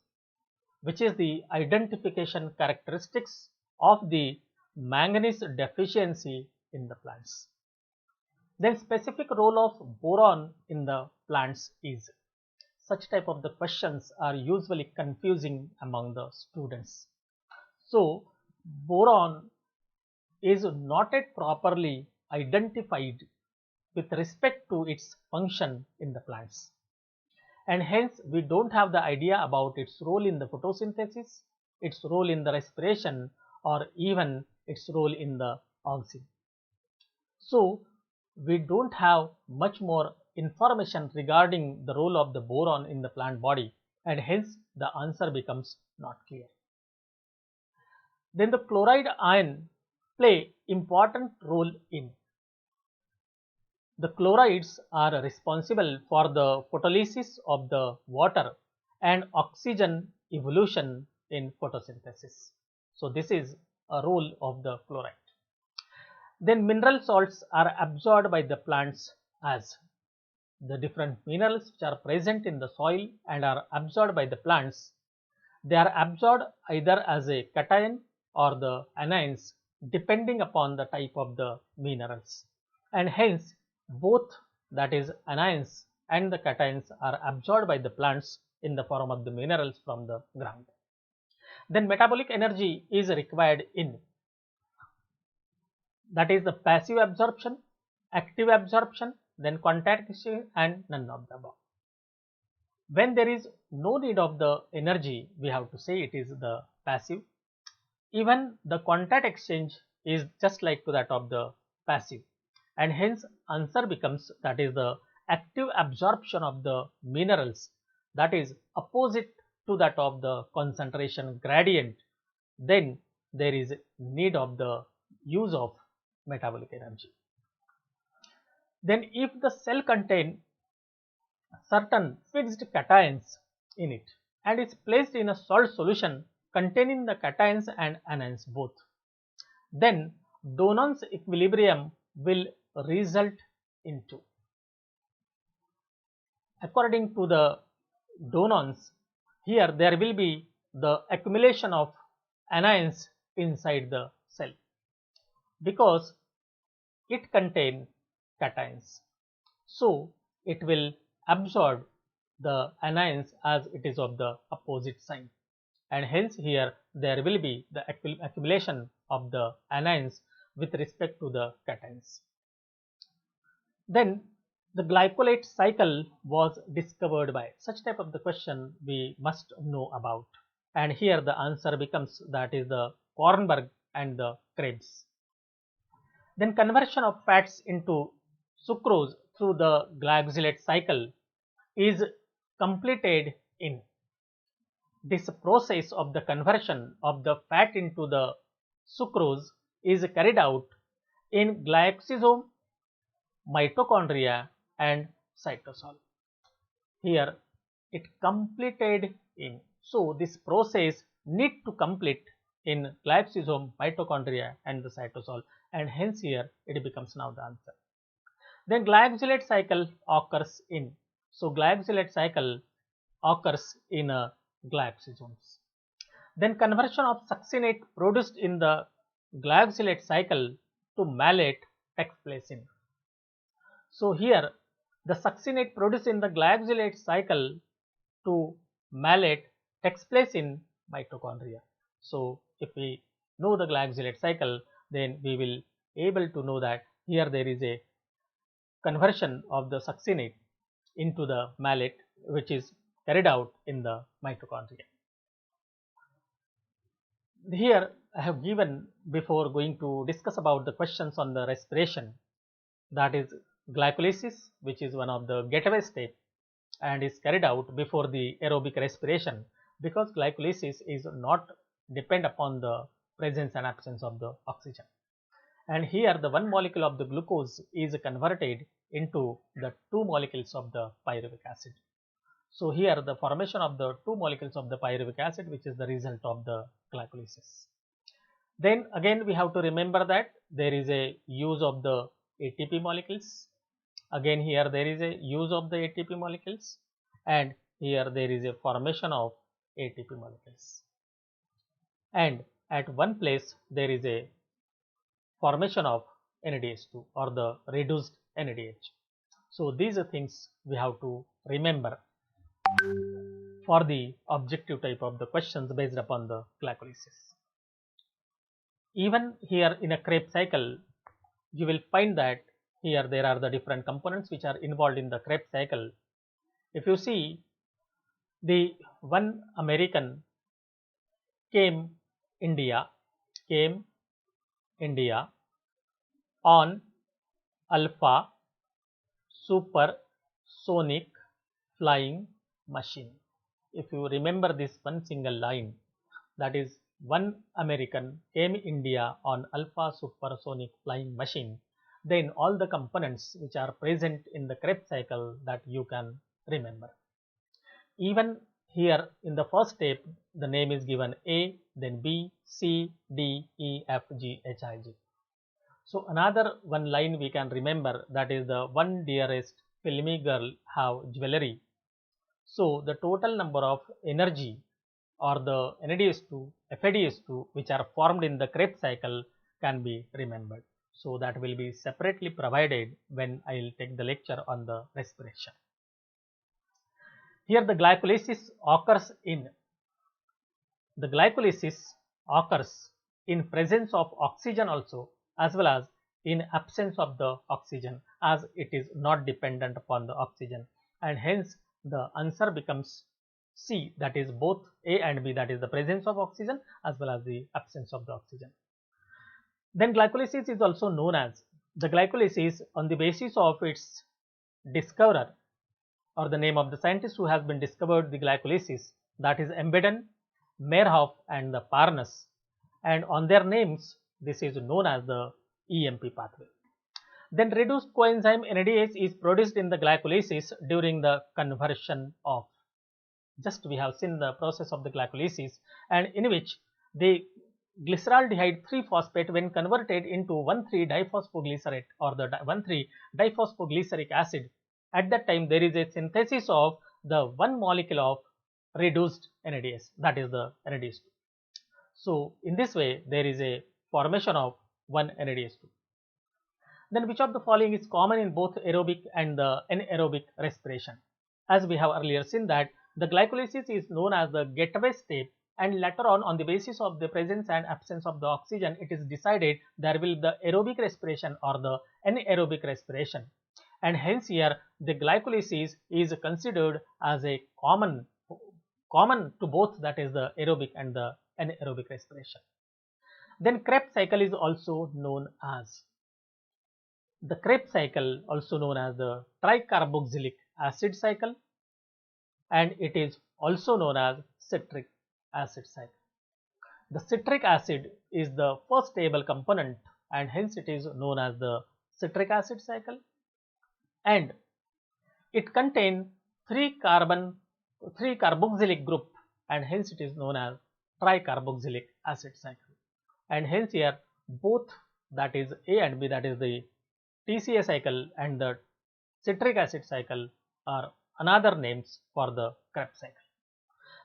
which is the identification characteristics of the manganese deficiency in the plants. Then specific role of boron in the plants is. Such type of the questions are usually confusing among the students. So boron is not yet properly identified with respect to its function in the plants, and hence we don't have the idea about its role in the photosynthesis, its role in the respiration, or even its role in the oxygen. So we don't have much more information regarding the role of the boron in the plant body, and hence the answer becomes not clear. Then the chloride ion play important role in. The chlorides are responsible for the photolysis of the water and oxygen evolution in photosynthesis. So this is a role of the chloride. Then mineral salts are absorbed by the plants as the different minerals which are present in the soil and are absorbed by the plants. They are absorbed either as a cation or the anions depending upon the type of the minerals, and hence both, that is anions and the cations, are absorbed by the plants in the form of the minerals from the ground. Then metabolic energy is required in, that is the passive absorption, active absorption, then contact exchange, and none of the above. When there is no need of the energy, we have to say it is the passive. Even the contact exchange is just like to that of the passive, and hence answer becomes, that is the active absorption of the minerals, that is opposite to that of the concentration gradient. Then there is need of the use of metabolic energy. Then if the cell contain certain fixed cations in it and is placed in a salt solution containing the cations and anions both, then Donon's equilibrium will result into. According to the Donons, here there will be the accumulation of anions inside the cell because it contains cations. So it will absorb the anions as it is of the opposite sign, and hence here there will be the accumulation of the anions with respect to the cations. Then the glycolate cycle was discovered by. Such type of the question we must know about, and here the answer becomes that is the Kornberg and the Krebs. Then conversion of fats into sucrose through the glycolate cycle is completed in. This process of the conversion of the fat into the sucrose is carried out in glycosome, mitochondria and cytosol. Here it completed in. So this process need to complete in glycosome, mitochondria and the cytosol, and hence here it becomes now the answer. Then glycolate cycle occurs in. So glycolate cycle occurs in glycosomes. Then conversion of succinate produced in the glycolate cycle to malate takes place in. So here the succinate produced in the glycolate cycle to malate takes place in mitochondria. So if we know the glycolate cycle, then we will able to know that here there is a conversion of the succinate into the malate which is carried out in the mitochondria. Here I have given, before going to discuss about the questions on the respiration, that is glycolysis, which is one of the gateway step and is carried out before the aerobic respiration, because glycolysis is not depend upon the presence and absence of the oxygen. And here the one molecule of the glucose is converted into the two molecules of the pyruvic acid. So here the formation of the two molecules of the pyruvic acid, which is the result of the glycolysis. Then again we have to remember that there is a use of the ATP molecules. Again here there is a use of the ATP molecules, and here there is a formation of ATP molecules. And at one place there is a formation of NADH2 or the reduced NADH. So these are things we have to remember for the objective type of the questions based upon the glycolysis. Even here in a Krebs cycle, you will find that here there are the different components which are involved in the Krebs cycle. If you see, the one American came India on Alpha supersonic flying machine. If you remember this one single line, that is one American came India on Alpha supersonic flying machine, then all the components which are present in the Krebs cycle that you can remember. Even here in the first step, the name is given A, then B, C, D, E, F, G, H, I, G. So another one line we can remember, that is the one dearest filmy girl have jewelry. So the total number of energy or the NADH2, FADH2 which are formed in the Krebs cycle can be remembered. So that will be separately provided when I will take the lecture on the respiration. Here the glycolysis occurs in. The glycolysis occurs in presence of oxygen also, as well as in absence of the oxygen, as it is not dependent upon the oxygen, and hence the answer becomes C, that is both A and B, that is the presence of oxygen as well as the absence of the oxygen. Then glycolysis is also known as the glycolysis on the basis of its discoverer or the name of the scientist who has been discovered the glycolysis, that is Embedon, Meyerhof and the Parnas, and on their names this is known as the EMP pathway. Then reduced coenzyme NADH is produced in the glycolysis during the conversion of, just we have seen the process of the glycolysis, and in which the glyceraldehyde 3-phosphate when converted into 1,3-diphosphoglycerate or the 1,3-diphosphoglyceric acid, at that time there is a synthesis of the one molecule of reduced NADH, that is the NADH2. So in this way there is a formation of one NADH2. Then which of the following is common in both aerobic and the anaerobic respiration? As we have earlier seen that the glycolysis is known as the gateway step, and later on the basis of the presence and absence of the oxygen, it is decided there will be the aerobic respiration or the anaerobic respiration, and hence here the glycolysis is considered as a common to both, that is the aerobic and the anaerobic respiration. Then Krebs cycle is also known as the Krebs cycle, also known as the tricarboxylic acid cycle, and it is also known as citric acid cycle. The citric acid is the first stable component, and hence it is known as the citric acid cycle, and it contains 3 carboxylic group, and hence it is known as tricarboxylic acid cycle. And hence here both, that is A and B, that is the TCA cycle and the citric acid cycle, are another names for the Krebs cycle.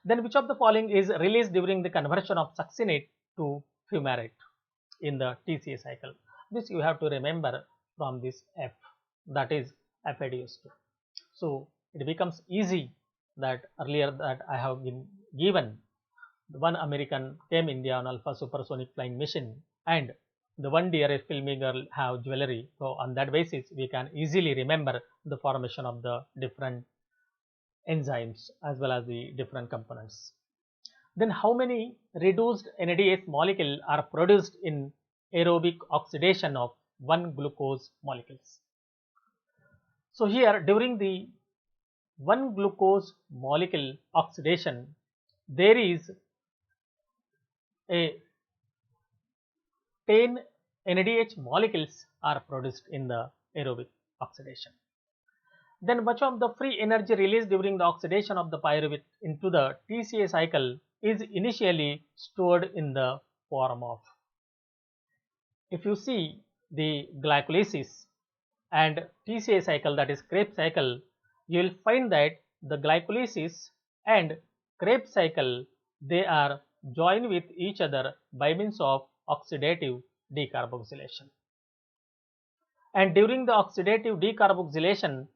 Then which of the following is released during the conversion of succinate to fumarate in the TCA cycle? This you have to remember from this F, that is FADH2. So it becomes easy that earlier that I have been given, one American came India on Alpha supersonic flying machine, and the one dear filming girl have jewelry. So on that basis we can easily remember the formation of the different enzymes as well as the different components. Then how many reduced NADH molecule are produced in aerobic oxidation of 1-glucose molecules? So here during the 1-glucose molecule oxidation, there is a 10 NADH molecules are produced in the aerobic oxidation. Then much of the free energy released during the oxidation of the pyruvate into the TCA cycle is initially stored in the form of, if you see the glycolysis and TCA cycle, that is Krebs cycle, you will find that the glycolysis and Krebs cycle, they are joined with each other by means of oxidative decarboxylation. And during the oxidative decarboxylation,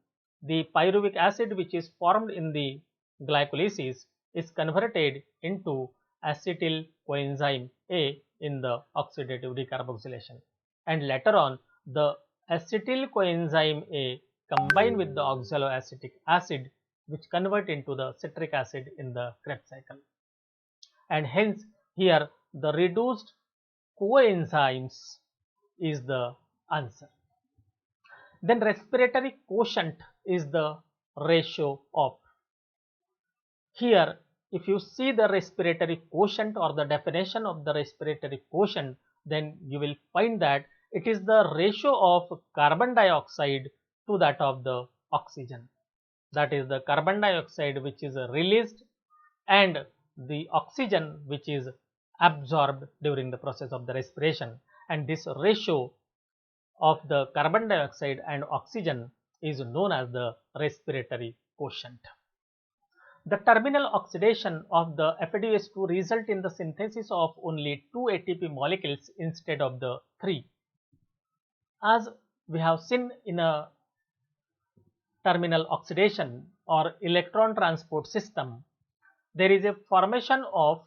the pyruvic acid which is formed in the glycolysis is converted into acetyl coenzyme A in the oxidative decarboxylation, and later on the acetyl coenzyme A combine with the oxaloacetic acid which convert into the citric acid in the Krebs cycle, and hence here the reduced coenzymes is the answer. Then respiratory quotient is the ratio of, here if you see the respiratory quotient or the definition of the respiratory quotient, then you will find that it is the ratio of carbon dioxide to that of the oxygen, that is the carbon dioxide which is released and the oxygen which is absorbed during the process of the respiration, and this ratio of the carbon dioxide and oxygen is known as the respiratory quotient. The terminal oxidation of the FADH2 result in the synthesis of only 2 ATP molecules instead of the 3. As we have seen in a terminal oxidation or electron transport system, there is a formation of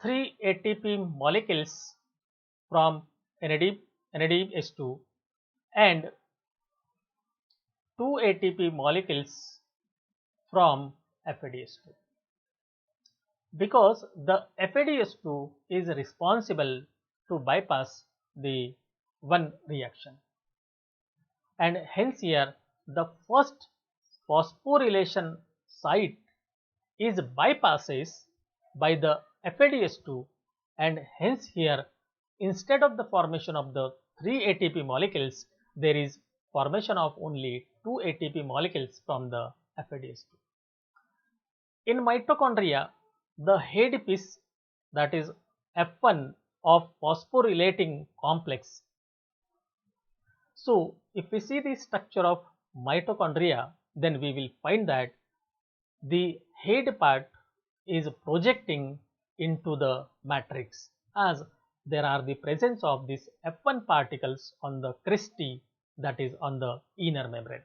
3 ATP molecules from NADH2 and 2 ATP molecules from FADH2, because the FADH2 is responsible to bypass the one reaction, and hence here the first phosphorylation site is bypasses by the FADH2, and hence here instead of the formation of the 3 ATP molecules, there is formation of only 2 ATP molecules from the FADH2. In mitochondria, the head piece, that is F1 of phosphorylating complex. So, if we see the structure of mitochondria, then we will find that the head part is projecting into the matrix, as there are the presence of these F1 particles on the cristae, that is on the inner membrane.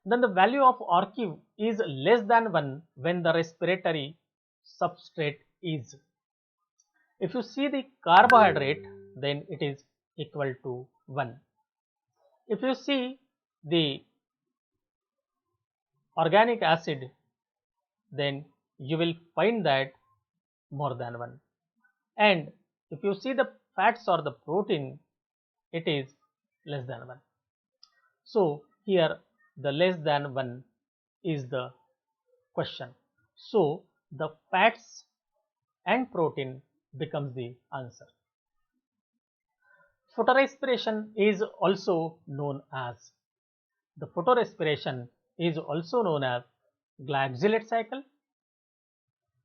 Then the value of ORQ is less than 1 when the respiratory substrate is. If you see the carbohydrate, then it is equal to 1. If you see the organic acid, then you will find that more than 1. And if you see the fats or the protein, it is less than 1. So here the less than 1 is the question. So the fats and protein becomes the answer. Photorespiration is also known as glycosylate cycle.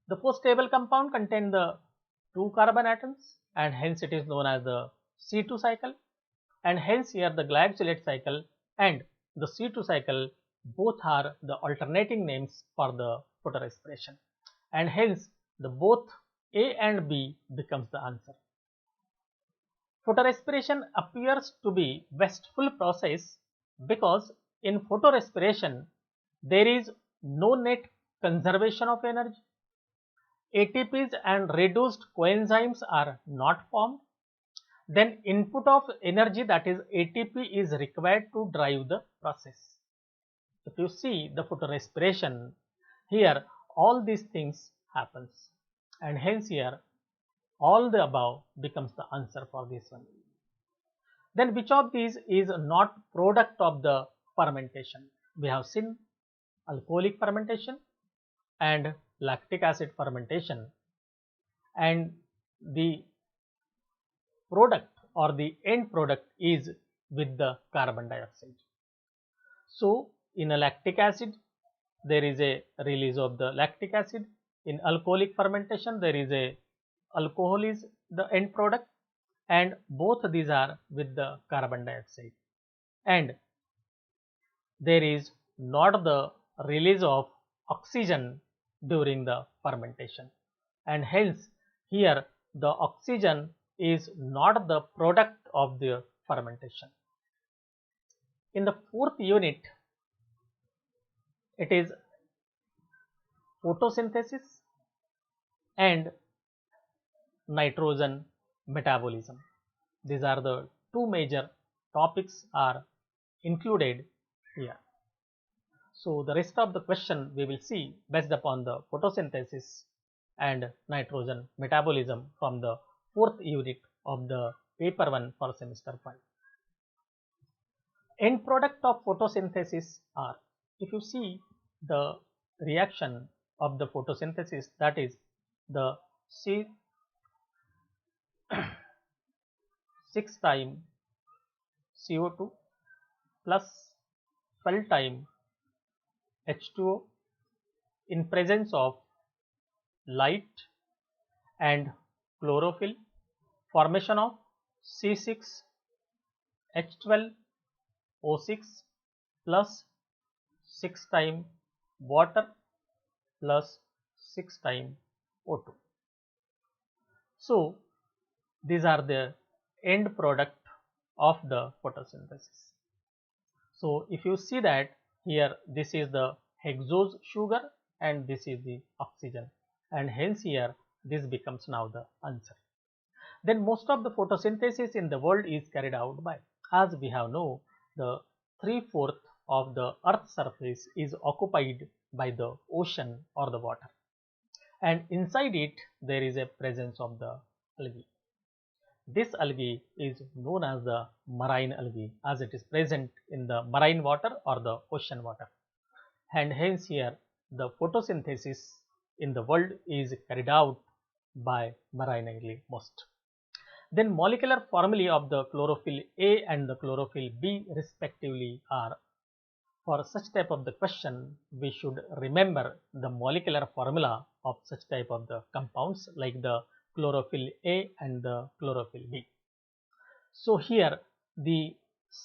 The first stable compound contains the 2 carbon atoms, and hence it is known as the C2 cycle, and hence here the glycosylate cycle and the C2 cycle both are the alternating names for the photorespiration, and hence the both A and B becomes the answer. Photorespiration appears to be wasteful process because in photorespiration there is no net conservation of energy. ATPs and reduced coenzymes are not formed. Then input of energy, that is ATP, is required to drive the process. If you see the photorespiration, here all these things happens, and hence here all the above becomes the answer for this one. Then which of these is not product of the fermentation? We have seen alcoholic fermentation and lactic acid fermentation, and the product or the end product is with the carbon dioxide. So in a lactic acid there is a release of the lactic acid. In alcoholic fermentation there is a alcohol is the end product, and both these are with the carbon dioxide, and there is not the release of oxygen during the fermentation, and hence here the oxygen is not the product of the fermentation. In the fourth unit, it is photosynthesis and nitrogen metabolism. These are the two major topics are included here. So the rest of the question we will see based upon the photosynthesis and nitrogen metabolism from the fourth unit of the paper 1 for semester 5. End product of photosynthesis are, if you see the reaction of the photosynthesis, that is the 6 time CO2 plus 12 time H2O in presence of light and chlorophyll, formation of C6H12O6 plus 6 time water plus 6 time O2. So these are the end product of the photosynthesis. So if you see that here this is the hexose sugar and this is the oxygen, and hence here this becomes now the answer. Then most of the photosynthesis in the world is carried out by, as we have know, the 3/4 of the earth surface is occupied by the ocean or the water, and inside it there is a presence of the algae. This algae is known as the marine algae, as it is present in the marine water or the ocean water, and hence here the photosynthesis in the world is carried out by marine algae most. Then molecular formulae of the chlorophyll A and the chlorophyll B respectively are. For such type of the question, we should remember the molecular formula of such type of the compounds like the chlorophyll A and the chlorophyll B. So here the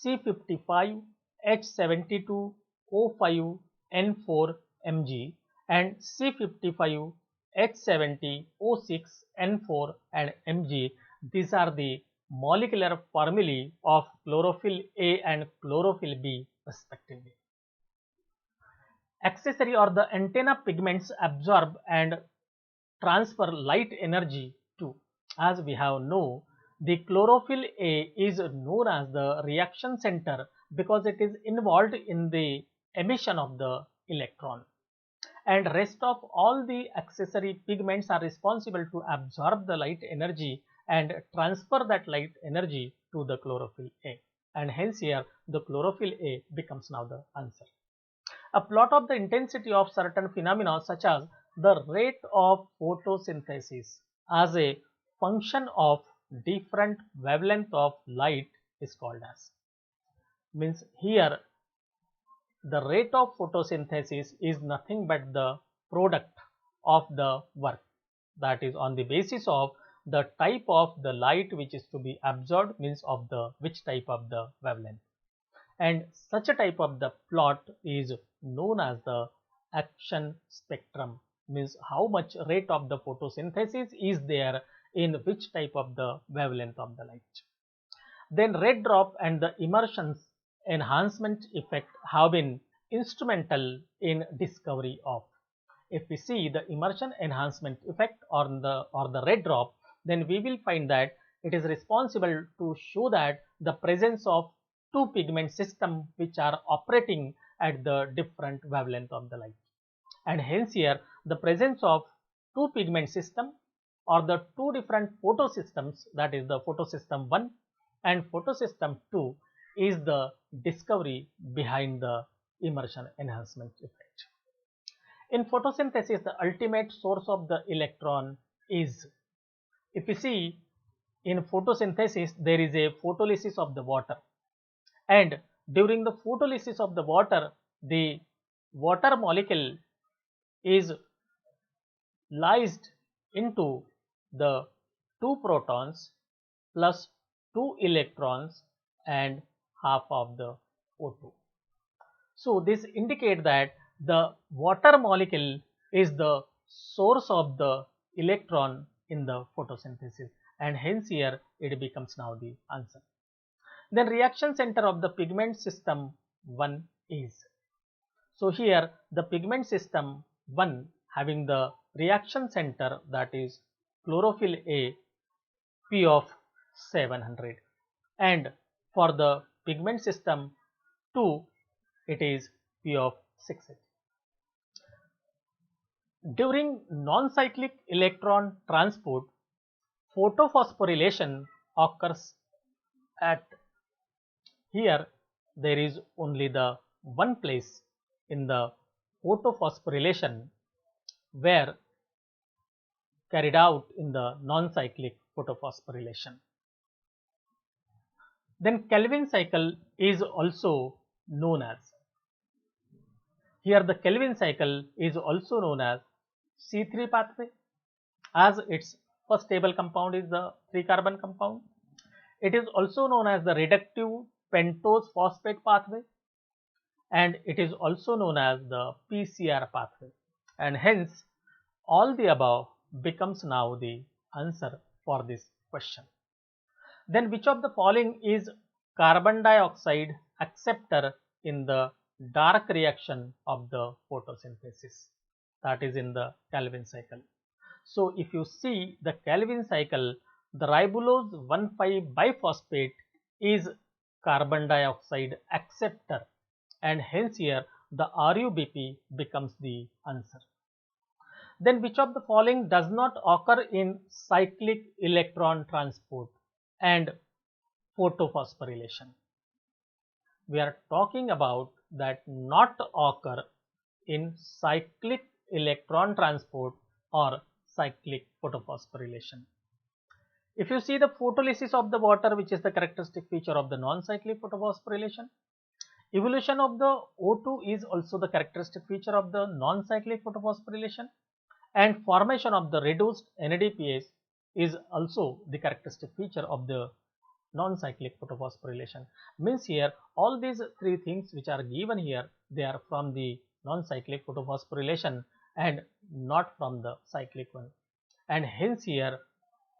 C55H72O5N4 and C55H70O6N4 and Mg, these are the molecular formulae of chlorophyll A and chlorophyll B respectively. Accessory or the antenna pigments absorb and transfer light energy too. As we have known, the chlorophyll A is known as the reaction center because it is involved in the emission of the electron, and rest of all the accessory pigments are responsible to absorb the light energy and transfer that light energy to the chlorophyll A, and hence here the chlorophyll A becomes now the answer. A plot of the intensity of certain phenomena such as the rate of photosynthesis as a function of different wavelength of light is called as. Means here the rate of photosynthesis is nothing but the product of the work, that is on the basis of the type of the light which is to be absorbed, means of the which type of the wavelength, and such a type of the plot is known as the action spectrum, means how much rate of the photosynthesis is there in which type of the wavelength of the light. Then red drop and the immersion enhancement effect have been instrumental in discovery of. If we see the immersion enhancement effect or the red drop, then we will find that it is responsible to show that the presence of two pigment system which are operating at the different wavelength of the light, and hence here the presence of two pigment system or the two different photosystems, that is the photosystem 1 and photosystem 2, is the discovery behind the immersion enhancement effect. In photosynthesis, the ultimate source of the electron is, if you see in photosynthesis there is a photolysis of the water, and during the photolysis of the water molecule is lysed into the two protons plus two electrons and half of the O2. So this indicates that the water molecule is the source of the electron in the photosynthesis, and hence here it becomes now the answer. Then reaction center of the pigment system 1 is. So here the pigment system 1 having the reaction center, that is chlorophyll A, P of 700, and for the pigment system 2 it is P of 680. During non-cyclic electron transport, photophosphorylation occurs at, here there is only the one place in the photophosphorylation where carried out in the non-cyclic photophosphorylation. Then Calvin cycle is also known as. Here the Calvin cycle is also known as C3 pathway, as its first stable compound is the 3-carbon compound. It is also known as the reductive pentose phosphate pathway, and it is also known as the PCR pathway, and hence all the above becomes now the answer for this question. Then which of the following is carbon dioxide acceptor in the dark reaction of the photosynthesis, that is in the Calvin cycle. So if you see the Calvin cycle, the ribulose 1,5-biphosphate is carbon dioxide acceptor, and hence here the RUBP becomes the answer. Then which of the following does not occur in cyclic electron transport and photophosphorylation? We are talking about that not occur in cyclic electron transport or cyclic photophosphorylation. If you see the photolysis of the water, which is the characteristic feature of the non-cyclic photophosphorylation, evolution of the O2 is also the characteristic feature of the non-cyclic photophosphorylation, and formation of the reduced NADPH is also the characteristic feature of the non-cyclic photophosphorylation. Means here all these three things which are given here, they are from the non-cyclic photophosphorylation and not from the cyclic one, and hence here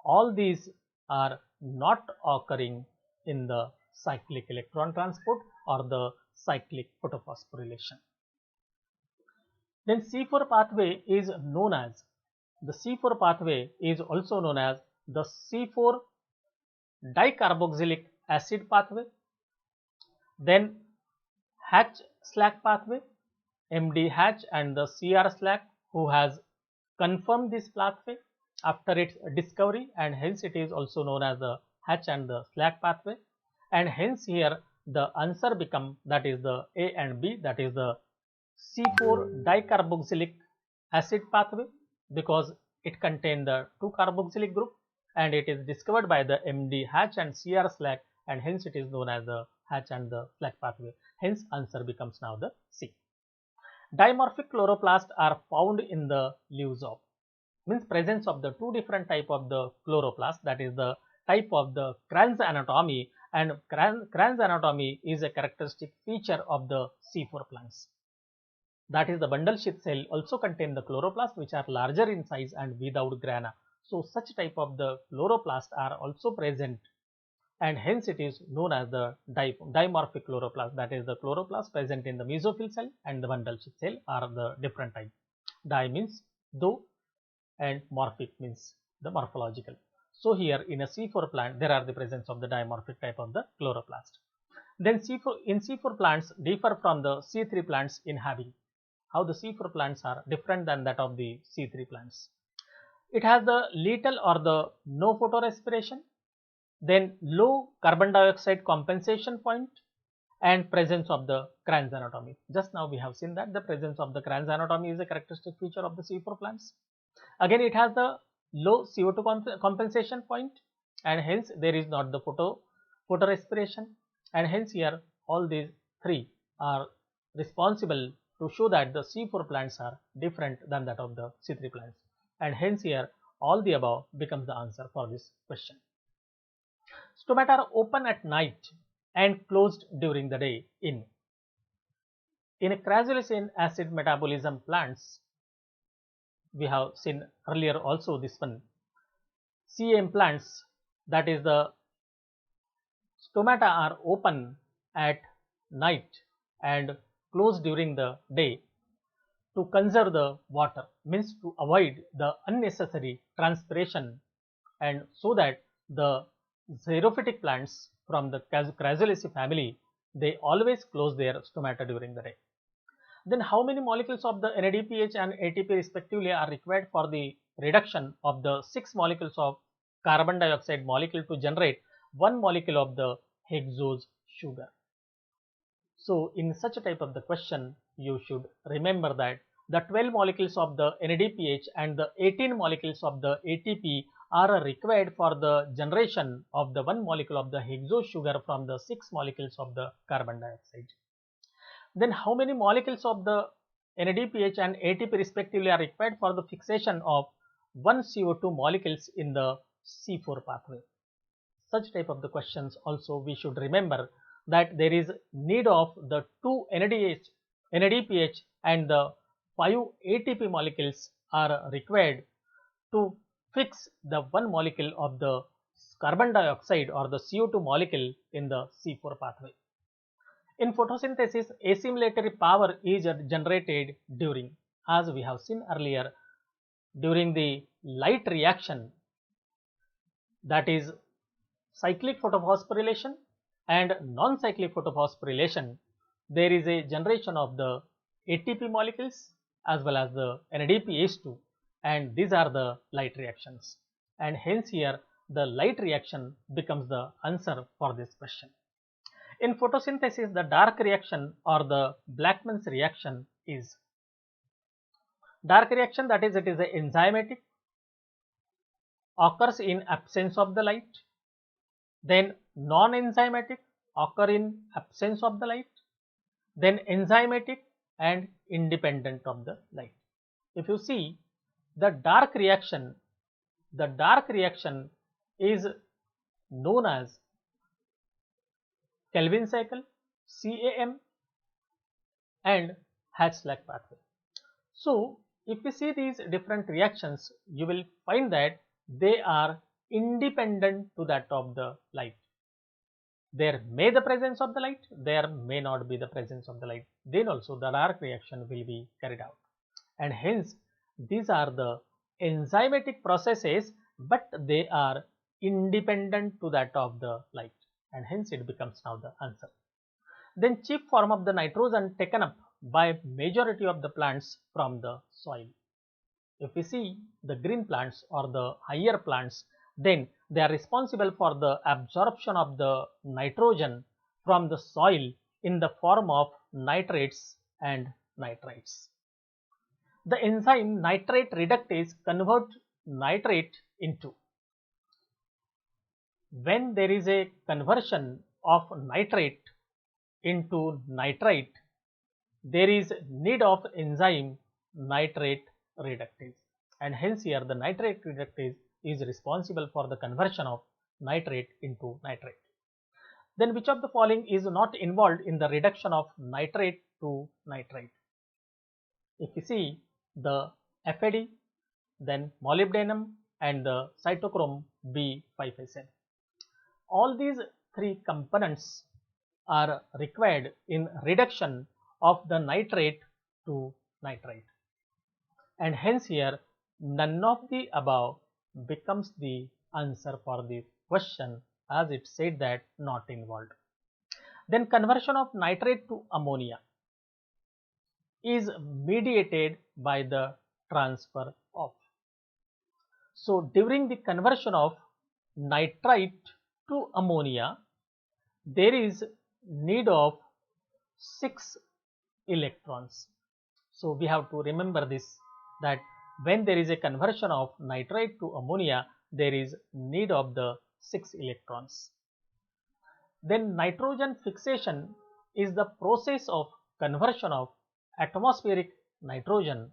all these are not occurring in the cyclic electron transport or the cyclic photophosphorylation. Then C4 pathway is known as, the C4 pathway is also known as the C4 dicarboxylic acid pathway, then Hatch Slack pathway, MD Hatch and the CR Slack, who has confirmed this pathway after its discovery, and hence it is also known as the Hatch and the Slack pathway, and hence here the answer become, that is the A and B, that is the C4 dicarboxylic acid pathway, because it contains the 2 carboxylic group and it is discovered by the MD Hatch and CR Slack, and hence it is known as the Hatch and the Slack pathway. Hence answer becomes now the C. Dimorphic chloroplasts are found in the leaves of, means presence of the two different type of the chloroplast, that is the type of the Kranz anatomy, and Kranz anatomy is a characteristic feature of the C4 plants. That is the bundle sheath cell also contain the chloroplast which are larger in size and without grana. So such type of the chloroplast are also present, and hence it is known as the dimorphic chloroplast, that is the chloroplast present in the mesophyll cell and the bundle sheath cell are the different type. Di means though and morphic means the morphological. So here in a C4 plant there are the presence of the dimorphic type of the chloroplast. Then C4 plants differ from the C3 plants in having, how the C4 plants are different than that of the C3 plants. It has the little or the no photorespiration, then low carbon dioxide compensation point, and presence of the Kranz anatomy. Just now we have seen that the presence of the Kranz anatomy is a characteristic feature of the C4 plants. Again it has the low CO2 compensation point, and hence there is not the photorespiration, and hence here all these three are responsible to show that the C4 plants are different than that of the C3 plants, and hence here all the above becomes the answer for this question. Stomata are open at night and closed during the day in crassulacean acid metabolism plants. We have seen earlier also this one, CAM plants, that is the stomata are open at night and closed during the day to conserve the water, means to avoid the unnecessary transpiration, and so that the xerophytic plants from the Crassulaceae family, they always close their stomata during the day. Then how many molecules of the NADPH and ATP respectively are required for the reduction of the 6 molecules of carbon dioxide molecule to generate 1 molecule of the hexose sugar? So in such a type of the question, you should remember that the 12 molecules of the NADPH and the 18 molecules of the ATP are required for the generation of the 1 molecule of the hexose sugar from the 6 molecules of the carbon dioxide. Then how many molecules of the NADPH and ATP respectively are required for the fixation of 1 CO2 molecules in the C4 pathway? Such type of the questions also we should remember that there is need of the 2 NADPH and the 5 ATP molecules are required to fix the 1 molecule of the carbon dioxide or the CO2 molecule in the C4 pathway. In photosynthesis, assimilatory power is generated during, as we have seen earlier, during the light reaction, that is cyclic photophosphorylation and non-cyclic photophosphorylation. There is a generation of the ATP molecules as well as the NADPH2, and these are the light reactions, and hence here the light reaction becomes the answer for this question. In photosynthesis, the dark reaction or the Blackman's reaction is dark reaction, that is it is a enzymatic, occurs in absence of the light, then non-enzymatic occur in absence of the light, then enzymatic and independent of the light. If you see the dark reaction is known as Calvin cycle, CAM and Hatch-Slack pathway. So if we see these different reactions, you will find that they are independent to that of the light. There may the presence of the light, there may not be the presence of the light, then also the dark reaction will be carried out. And hence these are the enzymatic processes, but they are independent to that of the light, and hence it becomes now the answer. Then chief form of the nitrogen taken up by majority of the plants from the soil. If we see the green plants or the higher plants, then they are responsible for the absorption of the nitrogen from the soil in the form of nitrates and nitrites. The enzyme nitrate reductase convert nitrate into. When there is a conversion of nitrate into nitrite, there is need of enzyme nitrate reductase, and hence here the nitrate reductase is responsible for the conversion of nitrate into nitrate. Then which of the following is not involved in the reduction of nitrate to nitrite? If you see the FAD, then molybdenum and the cytochrome B557. All these three components are required in reduction of the nitrate to nitrite, and hence here none of the above becomes the answer for the question, as it said that not involved. Then conversion of nitrate to ammonia is mediated by the transfer of. So during the conversion of nitrite to ammonia, there is need of 6 electrons. So we have to remember this, that when there is a conversion of nitrite to ammonia, there is need of the 6 electrons. Then nitrogen fixation is the process of conversion of atmospheric nitrogen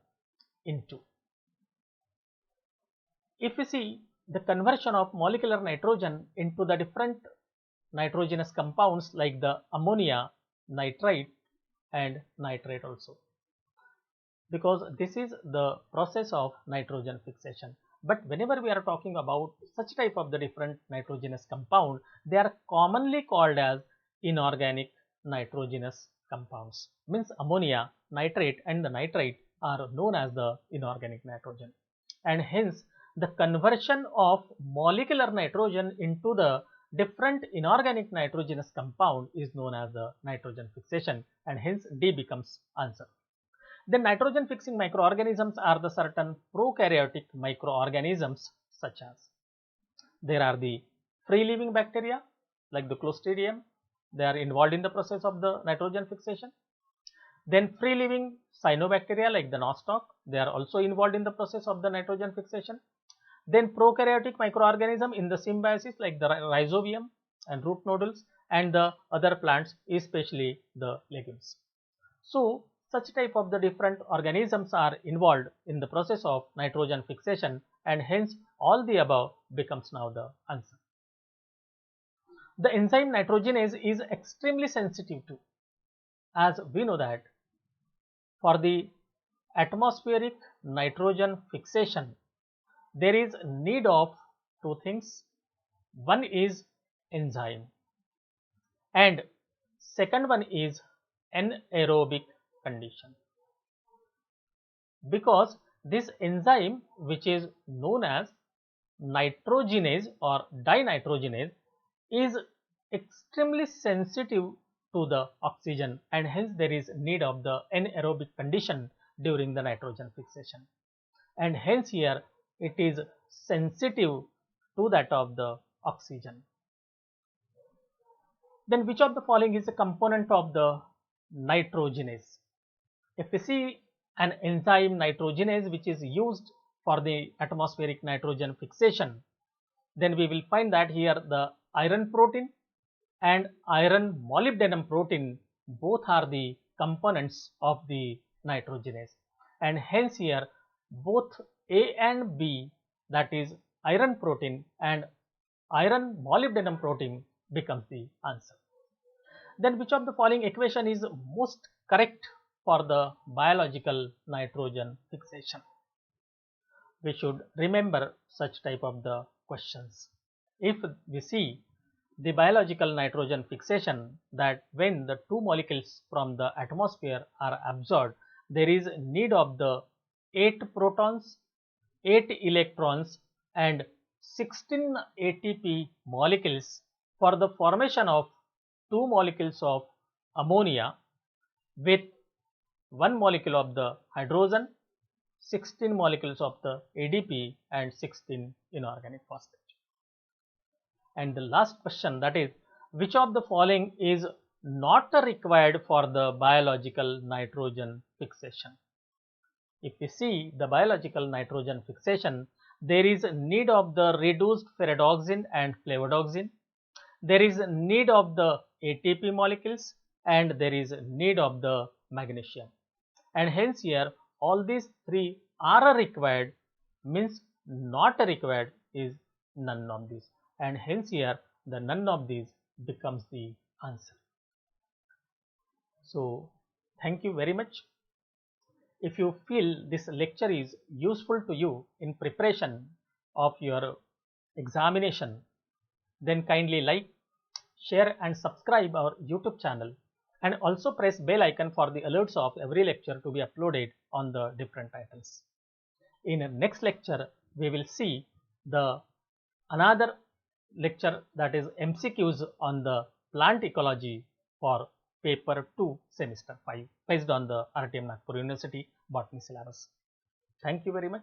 into. If we see the conversion of molecular nitrogen into the different nitrogenous compounds like the ammonia, nitrite and nitrate also, because this is the process of nitrogen fixation. But whenever we are talking about such type of the different nitrogenous compound, they are commonly called as inorganic nitrogenous compounds. Means ammonia, nitrate and the nitrite are known as the inorganic nitrogen, and hence the conversion of molecular nitrogen into the different inorganic nitrogenous compound is known as the nitrogen fixation, and hence D becomes answer. Then nitrogen fixing microorganisms are the certain prokaryotic microorganisms, such as there are the free living bacteria like the Clostridium, they are involved in the process of the nitrogen fixation. Then free living cyanobacteria like the nostoc, they are also involved in the process of the nitrogen fixation. Then prokaryotic microorganism in the symbiosis like the rhizobium and root nodules and the other plants, especially the legumes. So such type of the different organisms are involved in the process of nitrogen fixation, and hence all the above becomes now the answer. The enzyme nitrogenase is extremely sensitive to, as we know that for the atmospheric nitrogen fixation there is need of two things. One is enzyme and second one is anaerobic condition, because this enzyme, which is known as nitrogenase or dinitrogenase, is extremely sensitive to the oxygen, and hence there is need of the anaerobic condition during the nitrogen fixation, and hence here it is sensitive to that of the oxygen. Then which of the following is a component of the nitrogenase? If we see an enzyme nitrogenase which is used for the atmospheric nitrogen fixation, then we will find that here the iron protein and iron molybdenum protein both are the components of the nitrogenase, and hence here both A and B, that is iron protein and iron molybdenum protein, becomes the answer. Then which of the following equation is most correct for the biological nitrogen fixation? We should remember such type of the questions. If we see the biological nitrogen fixation, that when the two molecules from the atmosphere are absorbed, there is need of the 8 protons, 8 electrons and 16 ATP molecules for the formation of 2 molecules of ammonia with 1 molecule of the hydrogen, 16 molecules of the ADP and 16 inorganic phosphate. And the last question, that is, which of the following is not required for the biological nitrogen fixation? If we see the biological nitrogen fixation, there is need of the reduced ferredoxin and flavodoxin, there is need of the ATP molecules, and there is need of the magnesium. And hence here all these three are required, means not required is none of these, and hence here the none of these becomes the answer. So thank you very much. If you feel this lecture is useful to you in preparation of your examination, then kindly like, share and subscribe our YouTube channel, and also press bell icon for the alerts of every lecture to be uploaded on the different titles. In next lecture we will see the another lecture, that is MCQs on the plant ecology for paper 2 semester 5 based on the RTM Nagpur University botany syllabus. Thank you very much.